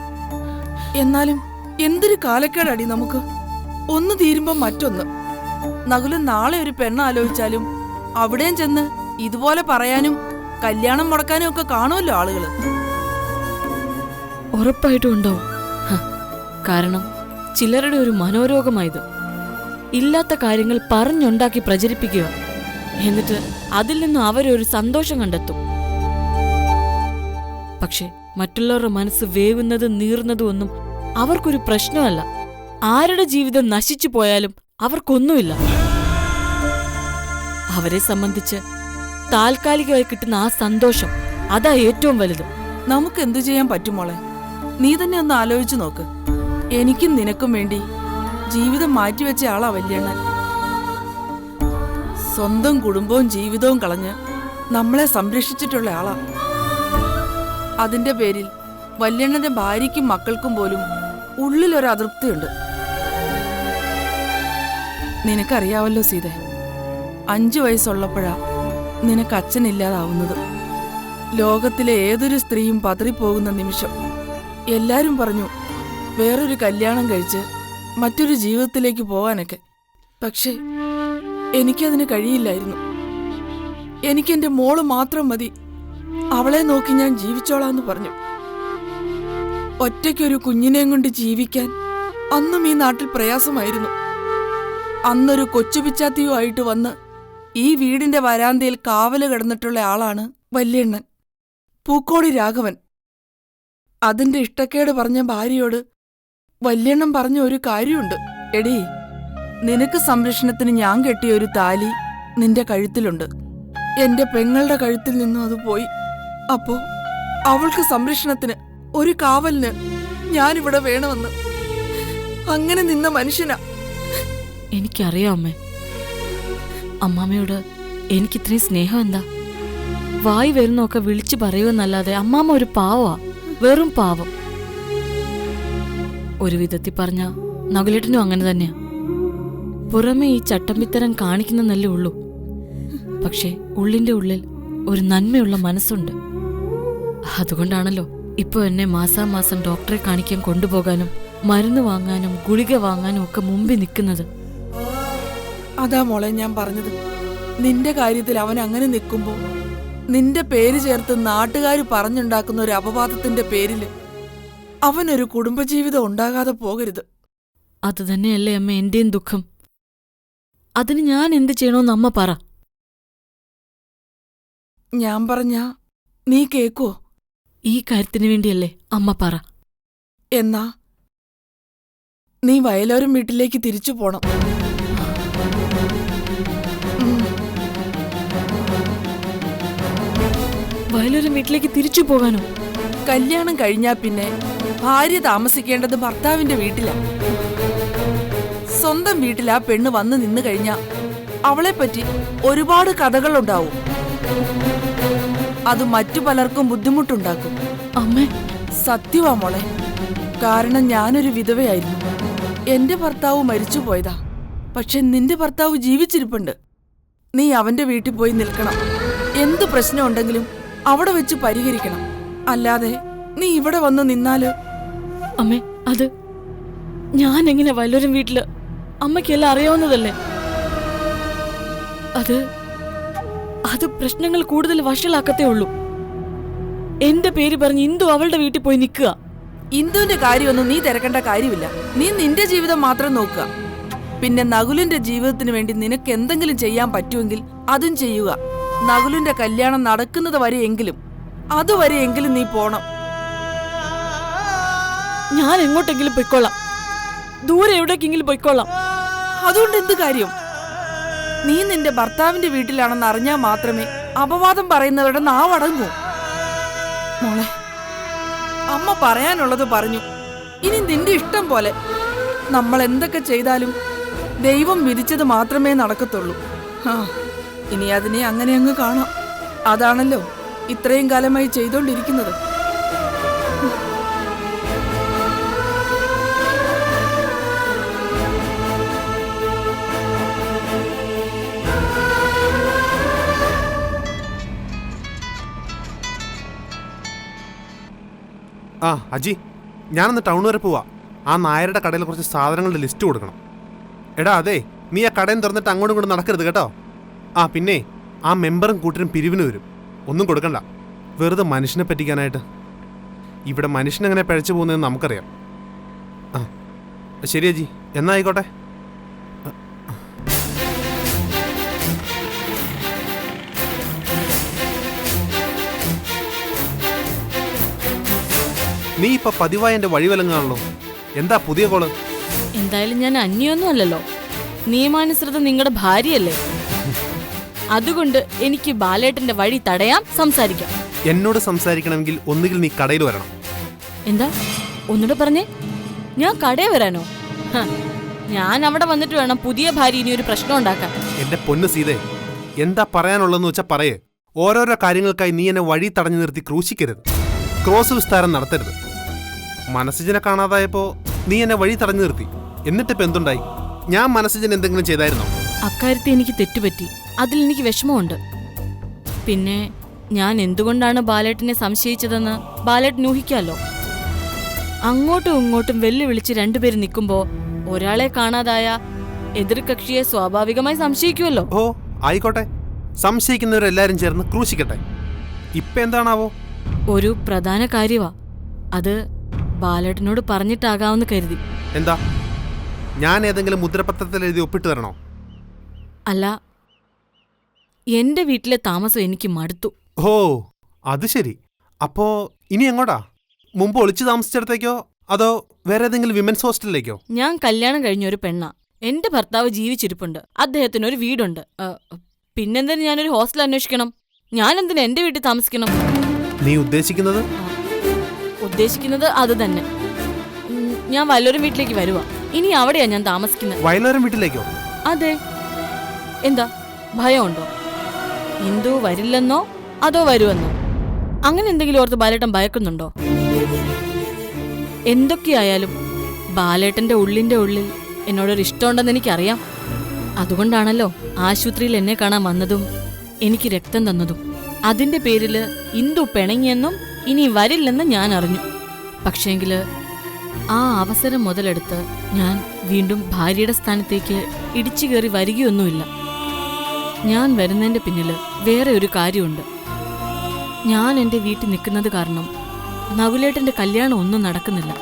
എന്നാലും എന്തൊരു കാലക്കേടാടി നമുക്ക്. ഒന്ന് തീരുമ്പോ മറ്റൊന്ന്. നകുലൻ നാളെ ഒരു പെണ്ണ് ആലോചിച്ചാലും അവിടെയും ചെന്ന് ഇതുപോലെ പറയാനും കല്യാണം മുടക്കാനും ഒക്കെ കാണുമല്ലോ ആളുകള്. ഉറപ്പായിട്ടും ഉണ്ടാവും. കാരണം ചിലരുടെ ഒരു മനോരോഗമായത്. ഇല്ലാത്ത കാര്യങ്ങൾ പറഞ്ഞുണ്ടാക്കി പ്രചരിപ്പിക്കുക, എന്നിട്ട് അതിൽ നിന്നും അവരൊരു സന്തോഷം കണ്ടെത്തും. പക്ഷെ മറ്റുള്ളവരുടെ മനസ്സ് വേവുന്നതും നീറുന്നതും ഒന്നും അവർക്കൊരു പ്രശ്നമല്ല. ആരുടെ ജീവിതം നശിച്ചു പോയാലും അവർക്കൊന്നുമില്ല. അവരെ സംബന്ധിച്ച് താൽക്കാലികമായി കിട്ടുന്ന ആ സന്തോഷം, അതാ ഏറ്റവും വലുത്. നമുക്ക് എന്തു ചെയ്യാൻ പറ്റുമോളെ? നീ തന്നെ ഒന്ന് ആലോചിച്ചു നോക്ക്. എനിക്കും നിനക്കും വേണ്ടി ജീവിതം മാറ്റിവെച്ച ആളാ വല്യണ്ണൻ. സ്വന്തം കുടുംബവും ജീവിതവും കളഞ്ഞ് നമ്മളെ സംരക്ഷിച്ചിട്ടുള്ള ആളാ. അതിന്റെ പേരിൽ വല്യണ്ണന്റെ ഭാര്യയ്ക്കും മക്കൾക്കും പോലും ഉള്ളിലൊരു അതൃപ്തിയുണ്ട്. നിനക്കറിയാവല്ലോ സീതേ, 5 വയസ്സുള്ളപ്പോഴാ നിനക്ക് അച്ഛനില്ലാതാവുന്നത്. ലോകത്തിലെ ഏതൊരു സ്ത്രീയും പതറിപ്പോകുന്ന നിമിഷം. എല്ലാരും പറഞ്ഞു വേറൊരു കല്യാണം കഴിച്ച് മറ്റൊരു ജീവിതത്തിലേക്ക് പോകാനൊക്കെ. പക്ഷേ എനിക്കതിന് കഴിയില്ലായിരുന്നു. എനിക്കെന്റെ മോള് മാത്രം മതി, അവളെ നോക്കി ഞാൻ ജീവിച്ചോളാന്ന് പറഞ്ഞു. ഒറ്റയ്ക്കൊരു കുഞ്ഞിനെയും കൊണ്ട് ജീവിക്കാൻ അന്നും ഈ നാട്ടിൽ പ്രയാസമായിരുന്നു. അന്നൊരു കൊച്ചുപിച്ചാത്തിയുമായിട്ട് വന്ന് ഈ വീടിന്റെ വരാന്തയിൽ കാവല് കിടന്നിട്ടുള്ള ആളാണ് വല്യണ്ണൻ, പൂക്കോടി രാഘവൻ. അതിന്റെ ഇഷ്ടക്കേട് പറഞ്ഞ ഭാര്യയോട് വല്യണ്ണൻ പറഞ്ഞ ഒരു കാര്യമുണ്ട്. എടീ, നിനക്ക് സംരക്ഷണത്തിന് ഞാൻ കെട്ടിയ ഒരു താലി നിന്റെ കഴുത്തിലുണ്ട്. എന്റെ പെങ്ങളുടെ കഴുത്തിൽ നിന്നും അത് പോയി. അപ്പോ അവൾക്ക് സംരക്ഷണത്തിന്, ഒരു കാവലിന് ഞാനിവിടെ വേണമെന്ന് അങ്ങനെ നിന്ന മനുഷ്യനാ. എനിക്കറിയാം അമ്മേ. അമ്മാമ്മയോട് എനിക്കിത്രയും സ്നേഹം എന്താ? വായി വരുന്നൊക്കെ വിളിച്ചു പറയുമെന്നല്ലാതെ അമ്മാമ്മ ഒരു പാവാ, വെറും പാവം. ഒരു വിധത്തിൽ പറഞ്ഞ നകുലേട്ടനും അങ്ങനെ തന്നെയാ. പുറമെ ഈ ചട്ടമ്പിത്തരം കാണിക്കുന്നല്ലേ ഉള്ളൂ. പക്ഷെ ഉള്ളിന്റെ ഉള്ളിൽ ഒരു നന്മയുള്ള മനസ്സുണ്ട്. അതുകൊണ്ടാണല്ലോ ഇപ്പൊ എന്നെ മാസാമാസം ഡോക്ടറെ കാണിക്കാൻ കൊണ്ടുപോകാനും മരുന്ന് വാങ്ങാനും ഗുളിക വാങ്ങാനും ഒക്കെ മുമ്പിൽ നിൽക്കുന്നത്. അതാ മോളെ ഞാൻ പറഞ്ഞത്. നിന്റെ കാര്യത്തിൽ അവൻ അങ്ങനെ നിൽക്കുമ്പോ നിന്റെ പേര് ചേർത്ത് നാട്ടുകാർ പറഞ്ഞുണ്ടാക്കുന്ന ഒരു അപവാദത്തിന്റെ പേരില് അവനൊരു കുടുംബജീവിതം ഉണ്ടാകാതെ പോകരുത്. അത് തന്നെയല്ലേ അമ്മ എന്റെയും ദുഃഖം. അതിന് ഞാൻ എന്ത് ചെയ്യണോന്ന് അമ്മ പറ. ഞാൻ പറഞ്ഞാ നീ കേക്കോ? ഈ കാര്യത്തിന് വേണ്ടിയല്ലേ അമ്മ പറ. എന്നാ നീ വയലോരം വീട്ടിലേക്ക് തിരിച്ചു പോണം. വയലോരം വീട്ടിലേക്ക് തിരിച്ചു പോകാനോ? കല്യാണം കഴിഞ്ഞാ പിന്നെ ഭാര്യ താമസിക്കേണ്ടത് ഭർത്താവിന്റെ വീട്ടിലാ. സ്വന്തം വീട്ടിൽ ആ പെണ്ണ് വന്ന് നിന്ന് കഴിഞ്ഞാ അവളെപ്പറ്റി ഒരുപാട് കഥകളുണ്ടാവും. അത് മറ്റു പലർക്കും ബുദ്ധിമുട്ടുണ്ടാക്കും. അമ്മേ, സത്യവാ മോളെ. കാരണം ഞാനൊരു വിധവയായിരുന്നു. എന്റെ ഭർത്താവ് മരിച്ചുപോയതാ. പക്ഷെ നിന്റെ ഭർത്താവ് ജീവിച്ചിരിപ്പുണ്ട്. നീ അവന്റെ വീട്ടിൽ പോയി നിൽക്കണം. എന്ത് പ്രശ്നം ഉണ്ടെങ്കിലും അവിടെ വെച്ച് പരിഹരിക്കണം. അല്ലാതെ നീ ഇവിടെ വന്ന് നിന്നാല്. അമ്മേ, അത് ഞാൻ എങ്ങനെ വല്ലവരും വീട്ടില്? അമ്മയ്ക്കെല്ലാം അറിയാവുന്നതല്ലേ. അത് പ്രശ്നങ്ങൾ കൂടുതൽ വഷളാക്കത്തേ ഉള്ളൂ. എന്റെ പേര് പറഞ്ഞ് ഇന്ദു അവളുടെ വീട്ടിൽ പോയി നിൽക്കുക. ഇന്ദുവിന്റെ കാര്യമൊന്നും നീ തിരക്കേണ്ട കാര്യമില്ല. നീ നിന്റെ ജീവിതം മാത്രം നോക്കുക. പിന്നെ നകുലിന്റെ ജീവിതത്തിന് വേണ്ടി നിനക്ക് എന്തെങ്കിലും ചെയ്യാൻ പറ്റുമെങ്കിൽ അതും ചെയ്യുക. നകുലിന്റെ കല്യാണം നടക്കുന്നത് വരെയെങ്കിലും അതുവരെയെങ്കിലും നീ പോണം. ഞാൻ എങ്ങോട്ടെങ്കിലും പൊയ്ക്കൊള്ളാം. ദൂരെ എവിടേക്കെങ്കിലും പൊയ്ക്കൊള്ളാം. അതുകൊണ്ട് എന്ത് കാര്യം? നീ നിന്റെ ഭർത്താവിന്റെ വീട്ടിലാണെന്ന് അറിഞ്ഞാൽ മാത്രമേ അപവാദം പറയുന്നവരുടെ നാവടങ്ങൂ. മോളെ, അമ്മ പറയാനുള്ളത് പറഞ്ഞു. ഇനി നിന്റെ ഇഷ്ടം പോലെ. നമ്മൾ എന്തൊക്കെ ചെയ്താലും ദൈവം വിധിച്ചത് മാത്രമേ നടക്കത്തുള്ളൂ. ഇനി അതിനെ അങ്ങനെ അങ്ങ് കാണാം. അതാണല്ലോ ഇത്രയും കാലമായി ചെയ്തോണ്ടിരിക്കുന്നത്. ആ അജി, ഞാനൊന്ന് ടൗൺ വരെ പോവാ. ആ നായരുടെ കടയിൽ കുറച്ച് സാധനങ്ങളുടെ ലിസ്റ്റ് കൊടുക്കണം. എടാ അതെ, നീ ആ കടയും തുറന്നിട്ട് അങ്ങോട്ടും ഇങ്ങോട്ടും നടക്കരുത് കേട്ടോ. ആ പിന്നെ ആ മെമ്പറും കൂട്ടരും പിരിവിന് വരും. ഒന്നും കൊടുക്കണ്ട, വെറുതെ മനുഷ്യനെ പറ്റിക്കാനായിട്ട്. ഇവിടെ മനുഷ്യനെങ്ങനെ പിഴച്ചു പോകുന്നതെന്ന് നമുക്കറിയാം. ആ ശരി അജി, എന്നാ ആയിക്കോട്ടെ. നീ ഇപ്പൊ പതിവായി എന്റെ വഴിവലങ്ങാണല്ലോ. എന്താ പുതിയ കോള്? എന്തായാലും ഞാൻ അന്യൊന്നും അല്ലല്ലോ. നിയമാനുസൃതം നിങ്ങളുടെ ഭാര്യയല്ലേ. അതുകൊണ്ട് എനിക്ക് ബാലേട്ടന്റെ വഴി തടയാം, സംസാരിക്കാം. എന്നോട് സംസാരിക്കണമെങ്കിൽ ഒന്നുകിൽ നീ കടയിൽ വരണം. എന്താ? ഒന്നുകൂടെ പറഞ്ഞേ. ഞാൻ കടയിൽ വരാനോ? ഞാൻ അവിടെ വന്നിട്ട് വേണം പുതിയ ഭാര്യ ഇനി ഒരു പ്രശ്നം ഉണ്ടാക്കാൻ. എന്റെ പൊന്നു സീതേ, എന്താ പറയാനുള്ളതെന്ന് വെച്ചാൽ പറയേ. ഓരോരോ കാര്യങ്ങൾക്കായി നീ എന്നെ വഴി തടഞ്ഞു നിർത്തി ക്രൂശിക്കരുത്. ക്രോസ് വിസ്താരം നടത്തരുത്. മനസ്സിജനെ കാണാതായപ്പോ നീ എന്നെ വഴി തടഞ്ഞു നിർത്തി. എന്നിട്ടിപ്പോ എന്തുണ്ടായി? ഞാൻ മനസ്സിജൻ എന്തെങ്കിലും ചെയ്തായിരുന്നോ? അക്കാര്യത്തിൽ എനിക്ക് തെറ്റുപറ്റി. അതിൽ എനിക്ക് വിഷമമുണ്ട്. പിന്നെ ഞാൻ എന്തുകൊണ്ടാണ് ബാലേട്ടനെ സംശയിച്ചതെന്ന് ബാലേട്ടൻ ഊഹിക്കാലോ. അങ്ങോട്ടും ഇങ്ങോട്ടും വെല്ലുവിളിച്ച് രണ്ടുപേരും നിൽക്കുമ്പോ ഒരാളെ കാണാതായ എതിർകക്ഷിയെ സ്വാഭാവികമായി സംശയിക്കുമല്ലോ. ഓ ആയിക്കോട്ടെ, സംശയിക്കുന്നവരെല്ലാരും ചേർന്ന് ക്രൂശിക്കട്ടെ. ഇപ്പൊ എന്താണാവോ? ഒരു പ്രധാന കാര്യവാ. അത് ബാലേട്ടനോട് പറഞ്ഞിട്ടാകാമെന്ന് കരുതി. എന്താ? ഞാൻ ഏതെങ്കിലും മുദ്രപത്രത്തിൽ എഴുതി ഒപ്പിട്ട് തരണോ? അല്ല, എന്റെ വീട്ടിലെ താമസം എനിക്ക് മടുത്തു. ഓ അത് ശരി. അപ്പോ ഇനി എങ്ങോട്ടാ? മുമ്പ് ഒളിച്ചു താമസിച്ചിടത്തേക്കോ അതോ വേറെ ഏതെങ്കിലും വിമൻസ് ഹോസ്റ്റലിലേക്കോ? ഞാൻ കല്യാണം കഴിഞ്ഞ ഒരു പെണ്ണാ. എന്റെ ഭർത്താവ് ജീവിച്ചിരിപ്പുണ്ട്. അദ്ദേഹത്തിനൊരു വീടുണ്ട്. പിന്നെന്തിന് ഞാനൊരു ഹോസ്റ്റൽ അന്വേഷിക്കണം? ഞാൻ എന്തിനാ എന്റെ വീട്ടിൽ താമസിക്കണം? നീ ഉദ്ദേശിക്കുന്നത്? ഉദ്ദേശിക്കുന്നത് അത് തന്നെ. ഞാൻ വല്ലവരും വീട്ടിലേക്ക് വരുവാ. ഇനി അവിടെയാ ഞാൻ താമസിക്കുന്നത്. വയലാരം വീട്ടിലേക്കോ? അതെ. എന്താ ഭയമുണ്ടോ? ഇന്ദു വരില്ലെന്നോ അതോ വരുമെന്നോ? അങ്ങനെ എന്തെങ്കിലും ഓർത്ത് ബാലേട്ടൻ ഭയക്കുന്നുണ്ടോ? എന്തൊക്കെയായാലും ബാലേട്ടന്റെ ഉള്ളിന്റെ ഉള്ളിൽ എന്നോടൊരു ഇഷ്ടമുണ്ടെന്ന് എനിക്കറിയാം. അതുകൊണ്ടാണല്ലോ ആശുപത്രിയിൽ എന്നെ കാണാൻ വന്നതും എനിക്ക് രക്തം തന്നതും. അതിന്റെ പേരില് ഇന്ദു പിണങ്ങിയെന്നും ഇനി വരില്ലെന്ന് ഞാൻ അറിഞ്ഞു. പക്ഷേങ്കില് ആ അവസരം മുതലെടുത്ത് ഞാൻ വീണ്ടും ഭാര്യയുടെ സ്ഥാനത്തേക്ക് ഇടിച്ചു കയറി വരികയൊന്നുമില്ല. ഞാൻ വരുന്നതിന്റെ പിന്നില് വേറെ ഒരു കാര്യമുണ്ട്. ഞാൻ എന്റെ വീട്ടിൽ നിൽക്കുന്നത് കാരണം നകുലേട്ടന്റെ കല്യാണം ഒന്നും നടക്കുന്നില്ല.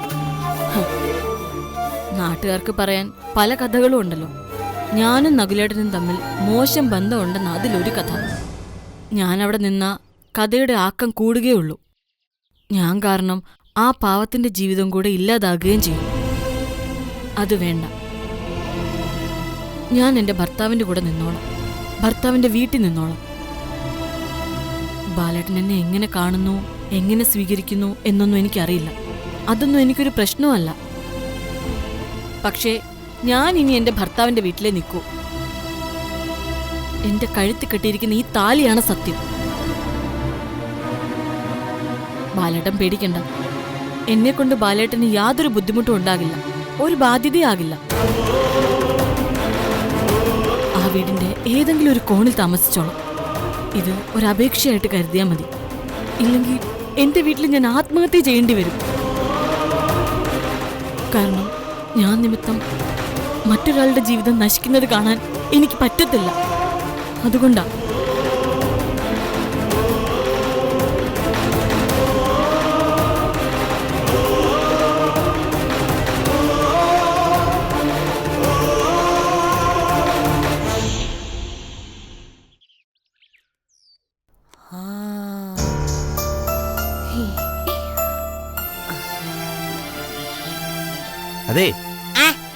നാട്ടുകാർക്ക് പറയാൻ പല കഥകളും ഉണ്ടല്ലോ. ഞാനും നകുലേട്ടനും തമ്മിൽ മോശം ബന്ധമുണ്ടെന്ന് അതിലൊരു കഥ. ഞാനവിടെ നിന്ന കഥയുടെ ആക്കം കൂടുകയുള്ളൂ. ഞാൻ കാരണം ആ പാവത്തിന്റെ ജീവിതം കൂടെ ഇല്ലാതാകുകയും ചെയ്യും. അത് വേണ്ട. ഞാൻ എന്റെ ഭർത്താവിന്റെ കൂടെ നിന്നോളാം. ഭർത്താവിന്റെ വീട്ടിൽ നിന്നോളാം. ബാലേട്ടൻ എന്നെ എങ്ങനെ കാണുന്നു, എങ്ങനെ സ്വീകരിക്കുന്നു എന്നൊന്നും എനിക്കറിയില്ല. അതൊന്നും എനിക്കൊരു പ്രശ്നമല്ല. പക്ഷേ ഞാൻ ഇനി എന്റെ ഭർത്താവിന്റെ വീട്ടിലേ നിൽക്കൂ. എന്റെ കഴുത്ത് കെട്ടിയിരിക്കുന്ന ഈ താലിയാണ് സത്യം. ബാലേട്ടൻ പേടിക്കണ്ട. എന്നെ കൊണ്ട് ബാലേട്ടന് യാതൊരു ബുദ്ധിമുട്ടും ഉണ്ടാകില്ല, ഒരു ബാധ്യതയാകില്ല. ആ വീടിന്റെ ഏതെങ്കിലും ഒരു കോണിൽ താമസിച്ചോളാം. ഇത് ഒരപേക്ഷയായിട്ട് കരുതിയാൽ മതി. ഇല്ലെങ്കിൽ എന്റെ വീട്ടിൽ ഞാൻ ആത്മഹത്യ ചെയ്യേണ്ടി വരും. കാരണം ഞാൻ നിമിത്തം മറ്റൊരാളുടെ ജീവിതം നശിക്കുന്നത് കാണാൻ എനിക്ക് പറ്റത്തില്ല. അതുകൊണ്ടാ. അതെ,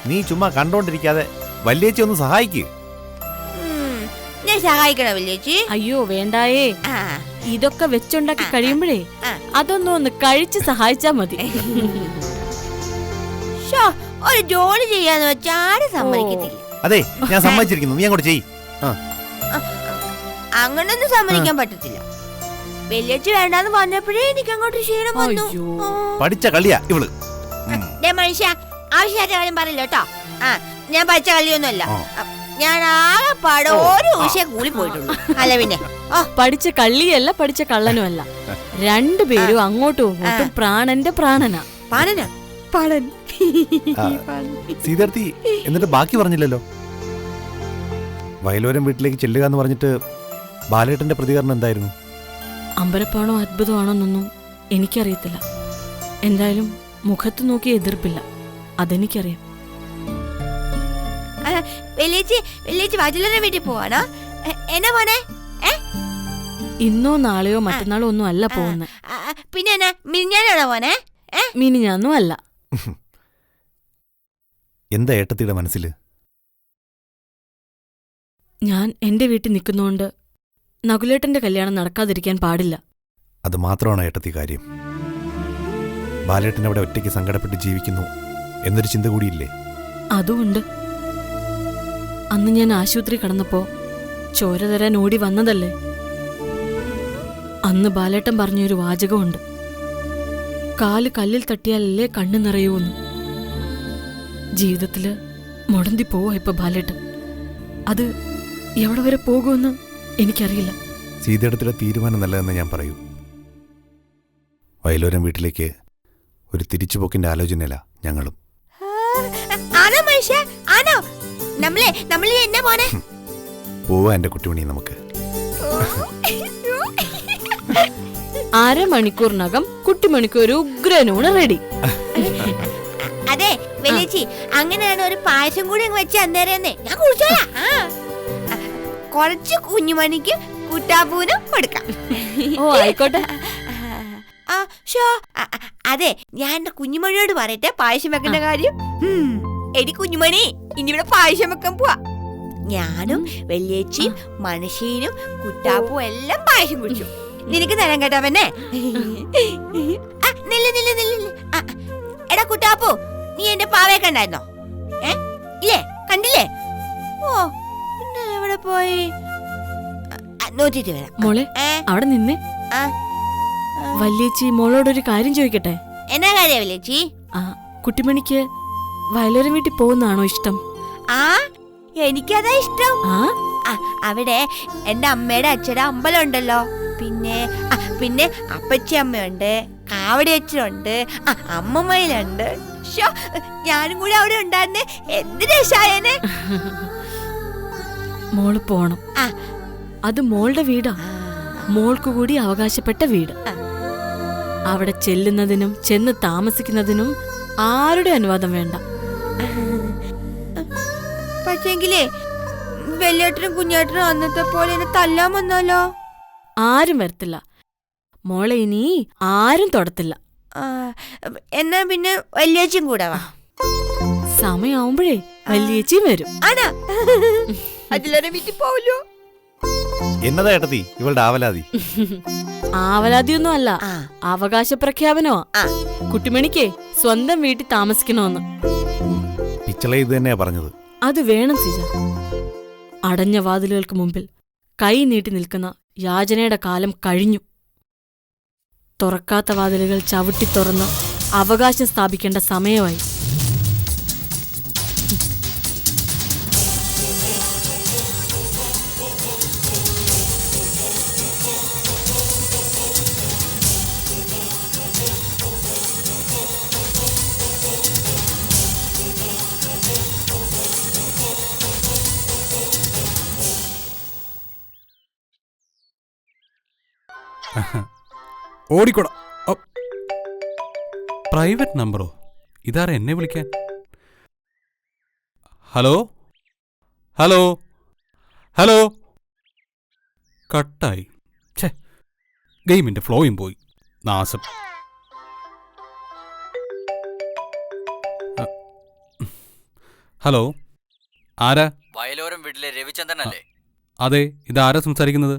നീ ചുമ്മാ കണ്ടോണ്ടിരിക്കാതെ വല്യേച്ചി ഒന്ന് സഹായിക്ക്. ഞാൻ സഹായിക്കണോ വല്യേച്ചി? അയ്യോ വേണ്ടായേ. ഇതൊക്കെ വെച്ചുണ്ടാക്കി കഴിയുമ്പോഴേ അതൊന്നും ഒന്ന് കഴിച്ച് സഹായിച്ചാ മതി. ഒരു ജോലി ചെയ്യാന്ന് വെച്ചാൽ ആരും സമ്മതിക്കത്തില്ല. അതെ, ഞാൻ സമ്മതിച്ചിരിക്കുന്നു, നീ അങ്ങോട്ട് ചെയ്യ്. അങ്ങനൊന്നും സമ്മതിക്കാൻ പറ്റത്തില്ല. വല്യേച്ചി വേണ്ടാന്ന് പറഞ്ഞപ്പോഴേ എനിക്ക് അങ്ങോട്ട് ക്ഷീണം വന്നു. പഠിച്ച കളിയാ ഇവള്. മനുഷ്യ ആവശ്യമായിട്ട് കാര്യം പറയില്ല കേട്ടോ. ഞാൻ പഠിച്ച കളിയൊന്നുമല്ല. ഞാൻ ആകെപ്പാടെ ഒരു വിഷയം കൂടി പോയിട്ടുള്ളൂ. അല്ല പിന്നെ പഠിച്ച കള്ളിയല്ല, പഠിച്ച കള്ളനുമല്ല. രണ്ടുപേരും അങ്ങോട്ടും ഇങ്ങോട്ടും പ്രാണന്റെ പ്രാണനാ. സീതാർത്ഥി എന്നിട്ട് ബാക്കി പറഞ്ഞില്ലല്ലോ. വയലോരം വീട്ടിലേക്ക് ചെല്ലുക എന്ന് പറഞ്ഞിട്ട് ബാലേട്ടന്റെ പ്രതികരണം എന്തായിരുന്നു? അമ്പരപ്പാണോ അത്ഭുതമാണോ എന്നൊന്നും എനിക്കറിയത്തില്ല. എന്തായാലും മുഖത്ത് നോക്കി എതിർപ്പില്ല, അതെനിക്കറിയാം. വീട്ടിൽ പോവാണോ? എന്നാ പോണേ? ഇന്നോ നാളെയോ മറ്റന്നാളോ ഒന്നും അല്ല പോകുന്നത്. പിന്നെ മിനിഞ്ഞാണോ പോണേ? മിനിഞ്ഞാന്നും അല്ല. എന്താ ഏട്ടത്തിയുടെ മനസ്സിൽ? ഞാൻ എന്റെ വീട്ടിൽ നിൽക്കുന്നോണ്ട് നകുലേട്ടന്റെ കല്യാണം നടക്കാതിരിക്കാൻ പാടില്ല. അത് മാത്രമാണ് ഏട്ടത്തി കാര്യം. ബാലേട്ടൻ അവിടെ ഒറ്റയ്ക്ക് സങ്കടപ്പെട്ട് ജീവിക്കുന്നു എന്നൊരു ചിന്ത കൂടിയില്ലേ? അതുകൊണ്ട് അന്ന് ഞാൻ ആശുപത്രി കടന്നപ്പോ ചോര തരാൻ ഓടി വന്നതല്ലേ. അന്ന് ബാലേട്ടൻ പറഞ്ഞൊരു വാചകമുണ്ട്, കാല് കല്ലിൽ തട്ടിയാലല്ലേ കണ്ണു നിറയൂന്ന്. ജീവിതത്തില് മുടന്തി പോവാ ഇപ്പൊ ബാലേട്ടൻ. അത് എവിടെ വരെ പോകുമെന്ന് എനിക്കറിയില്ല. സീതയിടത്തിലെ തീരുമാനം നല്ലതെന്ന് ഞാൻ പറയൂ. വയലോരം വീട്ടിലേക്ക് ഒരു തിരിച്ചുപോക്കിന്റെ ആലോചനയില്ല ഞങ്ങളും. പോവാ എന്റെ കുട്ടിമണി, നമുക്ക്. അരമണിക്കൂറിനകം കുട്ടിമണിക്ക് ഒരു ഉഗ്രനൂണ് റെഡി. അതെ വലിയേച്ചി, അങ്ങനെയാണ് ഒരു പായസം കൂടി അങ്ങ് വെച്ച് അന്നേരന്നേ ഞാൻ കുടിച്ചോളാം. കുറച്ച് കുഞ്ഞുമണിക്ക് കുട്ടാപ്പൂനും കൊടുക്കാം. ഓ ആയിക്കോട്ടെ. അതെ, ഞാൻ എന്റെ കുഞ്ഞുമണിയോട് പറയട്ടെ പായസം വെക്കേണ്ട കാര്യം. എടി കുഞ്ഞുമണി, ഇനി ഇവിടെ പായസം വെക്കാൻ പോവാ. ഞാനും വലിയേച്ചിയും മനുഷ്യനും കുട്ടാപ്പും എല്ലാം പായസം കുടിച്ചു. നിനക്ക് തരാൻ കേട്ടാ പെന്നെ. എടാ കുട്ടാപ്പു, നീ എന്റെ പാവയെ കണ്ടായിരുന്നോ? ഇല്ലേ, കണ്ടില്ലേ? ഓ പിന്നെ എവിടെ പോയി? നോറ്റിട്ട് വരാം. മോളെ അവിടെ നിന്നേ. വല്യേച്ചി മോളോടൊരു കാര്യം ചോദിക്കട്ടെ? എന്നാ കാര്യം വല്യേച്ചി? കുട്ടിമണിക്ക് വയലോരം വീട്ടിൽ പോകുന്നതാണോ ഇഷ്ടം? എനിക്കതാ ഇഷ്ടം. അവിടെ എന്റെ അമ്മയുടെ അച്ഛയുടെ അമ്പലം ഉണ്ടല്ലോ. പിന്നെ അപ്പച്ചി അമ്മയുണ്ട്, കാവടി അച്ഛനുണ്ട്, അമ്മമ്മയിലുണ്ട്. ഞാനും കൂടി അവിടെ ഉണ്ടായിരുന്നേ എന്ത് രസായനെ. മോള് പോണം. അത് മോളുടെ വീടാ, മോൾക്ക് കൂടി അവകാശപ്പെട്ട വീട്. അവിടെ ചെല്ലുന്നതിനും ചെന്ന് താമസിക്കുന്നതിനും ആരുടെ അനുവാദം വേണ്ട. പക്ഷെങ്കിലേ വലിയേട്ടനും കുഞ്ഞേട്ടനും അന്നത്തെ പോലെ എന്നെ തല്ലാൻ വന്നാലോ? ആരും വരത്തില്ല മോളെ, ഇനി ആരും തൊടത്തില്ല. എന്നാ പിന്നെ വല്യേച്ചിയും കൂടെ വാ. സമയാവുമ്പോഴേ വല്യേച്ചിയും വരും. ആണാ? അതിലേറെ വീട്ടിൽ പോവല്ലോ. എന്നതാ ഏട്ടത്തി ഇവളുടെ ആവലാതി? ആവലാതിയൊന്നും അല്ല, അവകാശ പ്രഖ്യാപനമാ. കുട്ടിമണിക്കേ സ്വന്തം വീട്ടിൽ താമസിക്കണമെന്ന്. പിച്ചള ഇത് തന്നെയാ പറഞ്ഞത്. അത് വേണം സിജ. അടഞ്ഞ വാതിലുകൾക്ക് മുമ്പിൽ കൈ നീട്ടി നിൽക്കുന്ന യാചനയുടെ കാലം കഴിഞ്ഞു. തുറക്കാത്ത വാതിലുകൾ ചവിട്ടി തുറന്ന് അവകാശം സ്ഥാപിക്കേണ്ട സമയമായി. ഓടിക്കോടാ. പ്രൈവറ്റ് നമ്പറോ? ഇതാരാ എന്നെ വിളിക്കാൻ? Hello hello hello. കട്ടായി. ഛേ, ഗെയിമിന്റെ ഫ്ലോയും പോയി. നാശം. ഹലോ, ആരാ? വയലോരം വീട്ടിലെ രവിചന്ദ്രനല്ലേ? അതെ, ഇതാരാ സംസാരിക്കുന്നത്?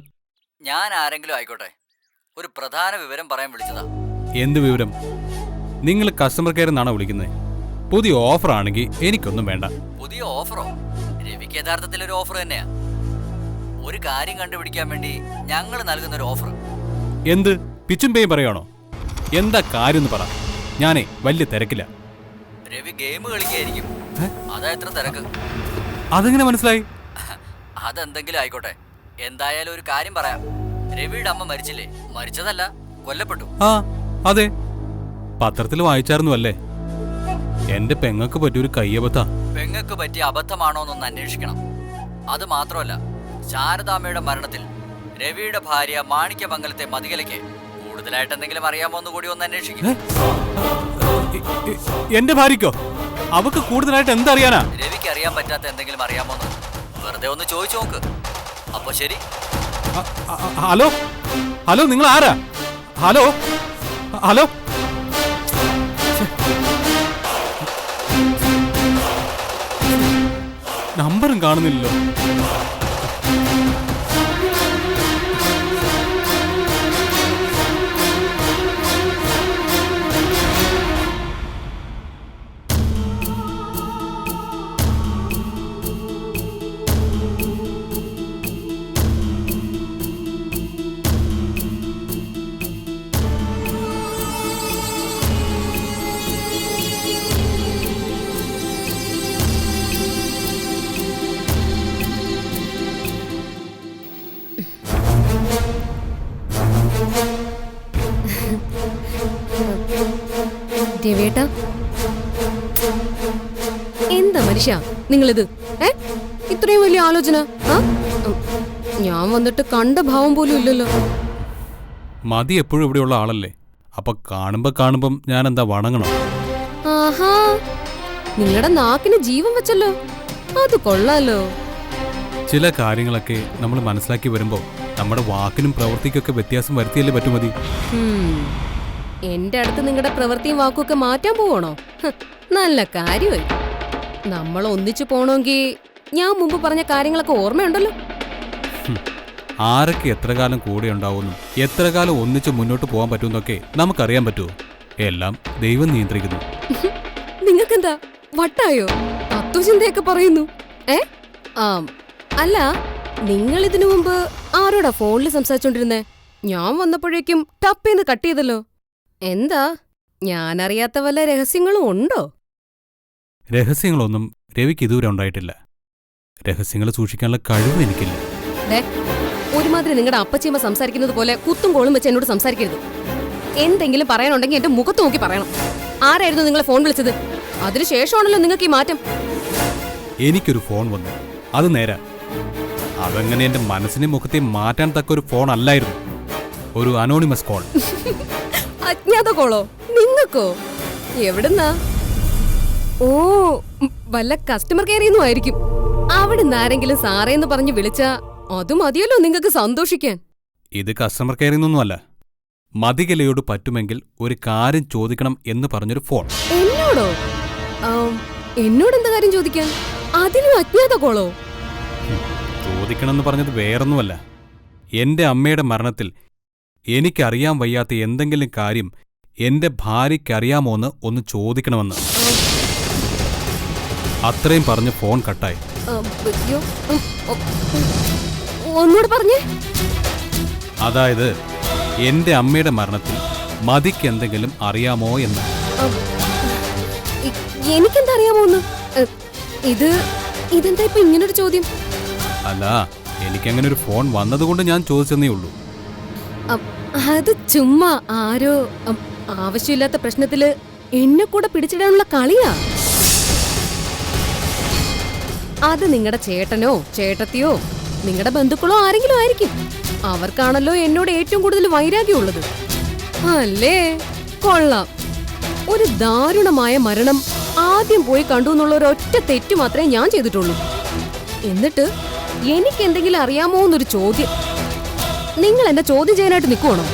ഞാൻ ആരെങ്കിലും ആയിക്കോട്ടെ, ഒരു പ്രധാന വിവരം പറയാൻ വിളിച്ചതാ. എന്ത് വിവരം? നിങ്ങൾ കസ്റ്റമർ കെയർ നിന്നാണോ വിളിക്കുന്നത്? പുതിയ ഓഫർ ആണെങ്കിൽ എനിക്കൊന്നും വേണ്ട. പുതിയ ഓഫറോ? രവിക്ക് യഥാർത്ഥത്തിൽ ഒരു ഓഫർ തന്നെയാ. ഒരു കാര്യം കണ്ടുപിടിക്കാൻ വേണ്ടി ഞങ്ങൾ നൽകുന്ന ഒരു ഓഫർ. എന്ത് പിച്ചും പേയും പറയാണോ? എന്താ കാര്യം പറ. ഞാനേ വലിയ തിരക്കില്ല. രവി ഗെയിം കളിക്കായിരിക്കും. അതാ എത്ര തിരക്ക്? അതെങ്ങനെ മനസ്സിലായി? അതെന്തെങ്കിലും ആയിക്കോട്ടെ, എന്തായാലും ഒരു കാര്യം പറയാം. രവിയുടെ അമ്മ മരിച്ചില്ലേ? മരിച്ചതല്ല, കൊല്ലപ്പെട്ടു. ആ അതെ, പത്രത്തിൽ വായിച്ചായിരുന്നു അല്ലേ? എന്റെ പെങ്ങക്ക് പറ്റിയൊരു കയ്യബദ്ധ. പെങ്ങക്ക് പറ്റിയ അബദ്ധമാണോന്നൊന്ന് അന്വേഷിക്കണം. അത് മാത്രമല്ല, ശാരദാമ്മയുടെ മരണത്തിൽ രവിയുടെ ഭാര്യ മാണിക്യമംഗലത്തെ മതികലയ്ക്ക് കൂടുതലായിട്ട് എന്തെങ്കിലും അറിയാമോ എന്ന് കൂടി ഒന്ന് അന്വേഷിക്കും. എന്റെ ഭാര്യക്കോ? അവക്ക് കൂടുതലായിട്ട് എന്തറിയാനാ? രവിക്ക് അറിയാൻ പറ്റാത്ത എന്തെങ്കിലും അറിയാമോന്ന് വെറുതെ ഒന്ന് ചോദിച്ചു നോക്ക്. അപ്പൊ ശരി. ഹലോ ഹലോ, നിങ്ങൾ ആരാ? Hello hello. നമ്പറും കാണുന്നില്ലല്ലോ. രവേട്ടാ, എന്താ മനുഷ്യ നിങ്ങളിത്? ഇത്രയും വലിയ ആലോചന? ഞാൻ വന്നിട്ട് കണ്ട ഭാവം പോലും ഇല്ലല്ലോ. മതി എപ്പോഴും ഇവിടെയുള്ള ആളല്ലേ, അപ്പൊ കാണുമ്പം ഞാൻ എന്താ വണങ്ങണം? ആഹാ, നിങ്ങളുടെ നാക്കിന് ജീവൻ വെച്ചല്ലോ. അത് കൊള്ളാലോ. ചില കാര്യങ്ങളൊക്കെ നമ്മൾ മനസ്സിലാക്കി വരുമ്പോ നമ്മുടെ വാക്കിനും പ്രവൃത്തിക്കൊക്കെ വ്യത്യാസം വരുത്തിയല്ലേ പറ്റുമതി. എന്റെ അടുത്ത് നിങ്ങളുടെ പ്രവൃത്തിയും വാക്കുമൊക്കെ മാറ്റാൻ പോവണോ? നല്ല കാര്യമായി. നമ്മൾ ഒന്നിച്ചു പോണോങ്കി ഞാൻ മുമ്പ് പറഞ്ഞ കാര്യങ്ങളൊക്കെ ഓർമ്മയുണ്ടല്ലോ. ആരൊക്കെ എത്ര കാലം കൂടെ ഉണ്ടാവുമെന്നും എത്ര കാലം ഒന്നിച്ച് മുന്നോട്ട് പോകാൻ പറ്റുമെന്നൊക്കെ നമുക്കറിയാൻ പറ്റുമോ? എല്ലാം ദൈവം നിയന്ത്രിക്കുന്നു. നിങ്ങൾക്കെന്താ വട്ടായോ? തത്വചിന്തയൊക്കെ പറയുന്നു. അല്ല, നിങ്ങൾ ഇതിനു മുമ്പ് ആരോടാ ഫോണിൽ സംസാരിച്ചോണ്ടിരുന്നേ? ഞാൻ വന്നപ്പോഴേക്കും ടപ്പേന്ന് കട്ട് ചെയ്തല്ലോ. എന്താ, ഞാനറിയാത്ത വല്ല രഹസ്യങ്ങളും ഉണ്ടോ? രഹസ്യങ്ങളൊന്നും രവിക്ക് ഇതുവരെ ഉണ്ടായിട്ടില്ല. രഹസ്യങ്ങൾ സൂക്ഷിക്കാനുള്ള കഴിവ് എനിക്കില്ല. ഒരുമാതിരി നിങ്ങളുടെ അപ്പച്ചിയമ്മ സംസാരിക്കുന്നത് പോലെ കുത്തും കോളും വെച്ച് എന്നോട് സംസാരിക്കരുത്. എന്തെങ്കിലും പറയാനുണ്ടെങ്കിൽ എന്റെ മുഖത്ത് നോക്കി പറയണം. ആരായിരുന്നു നിങ്ങളെ ഫോൺ വിളിച്ചത്? അതിനുശേഷമാണല്ലോ നിങ്ങൾക്ക് ഈ മാറ്റം. എനിക്കൊരു ഫോൺ വന്നു, അത് നേരാ. അതങ്ങനെ എന്റെ മനസ്സിനെ മുഖത്തെ മാറ്റാൻ തക്ക ഒരു ഫോൺ അല്ലായിരുന്നു. ഒരു അനോണിമസ് കോൾ. അജ്ഞാത കോളോ? നിങ്ങൾക്കോ? എവിടുന്നാ? ഓ, വല്ല കസ്റ്റമർ കെയറിൽ ആയിരിക്കും. അവിടുന്ന് ആരെങ്കിലും സാറേന്ന് പറഞ്ഞ് വിളിച്ചാ അത് മതിയല്ലോ നിങ്ങൾക്ക് സന്തോഷിക്കാൻ. ഇത് കസ്റ്റമർ കെയറിൽ നിന്നൊന്നുമല്ല. മതികലയോട് പറ്റുമെങ്കിൽ ഒരു കാര്യം ചോദിക്കണം എന്ന് പറഞ്ഞൊരു ഫോൺ. എന്നോടോ? എന്നോടെന്താ കാര്യം ചോദിക്കാൻ? അതിനും അജ്ഞാത കോളോ? ചോദിക്കണമെന്ന് പറഞ്ഞത് വേറൊന്നുമല്ല. എന്റെ അമ്മയുടെ മരണത്തിൽ എനിക്കറിയാൻ വയ്യാത്ത എന്തെങ്കിലും കാര്യം എന്റെ ഭാര്യയ്ക്കറിയാമോന്ന് ഒന്ന് ചോദിക്കണമെന്ന്. അത്രയും പറഞ്ഞ് ഫോൺ കട്ടായി. അയ്യോ, ഒന്നുകൂടെ പറഞ്ഞേ. അതായത് എന്റെ അമ്മയുടെ മരണത്തിൽ മതിക്ക് എന്തെങ്കിലും അറിയാമോ എന്ന്. എനിക്കെന്താ അറിയാമോന്ന്? ഇതെന്താ ഇപ്പൊ ഇങ്ങനൊരു ചോദ്യം? അല്ല, എനിക്കങ്ങനെ ഒരു ഫോൺ വന്നതുകൊണ്ട് ഞാൻ ചോദിച്ചെന്നേ ഉള്ളൂ. അത് ചുമ്മാ ആരോ ആവശ്യമില്ലാത്ത പ്രശ്നത്തില് എന്നെ കൂടെ പിടിച്ചിടാനുള്ള കളിയാ. അത് നിങ്ങളുടെ ചേട്ടനോ ചേട്ടത്തിയോ നിങ്ങളുടെ ബന്ധുക്കളോ ആരെങ്കിലും ആയിരിക്കും. അവർക്കാണല്ലോ എന്നോട് ഏറ്റവും കൂടുതൽ വൈരാഗ്യമുള്ളത്. അല്ലേ? കൊള്ളാം. ഒരു ദാരുണമായ മരണം ആദ്യം പോയി കണ്ടു എന്നുള്ള ഒരൊറ്റ തെറ്റ് മാത്രമേ ഞാൻ ചെയ്തിട്ടുള്ളൂ. എന്നിട്ട് എനിക്ക് എന്തെങ്കിലും അറിയാമോ എന്നൊരു ചോദ്യം. നിങ്ങൾ എന്നെ ചോദ്യം ചെയ്യാനായിട്ട് നിൽക്കുവാണോ?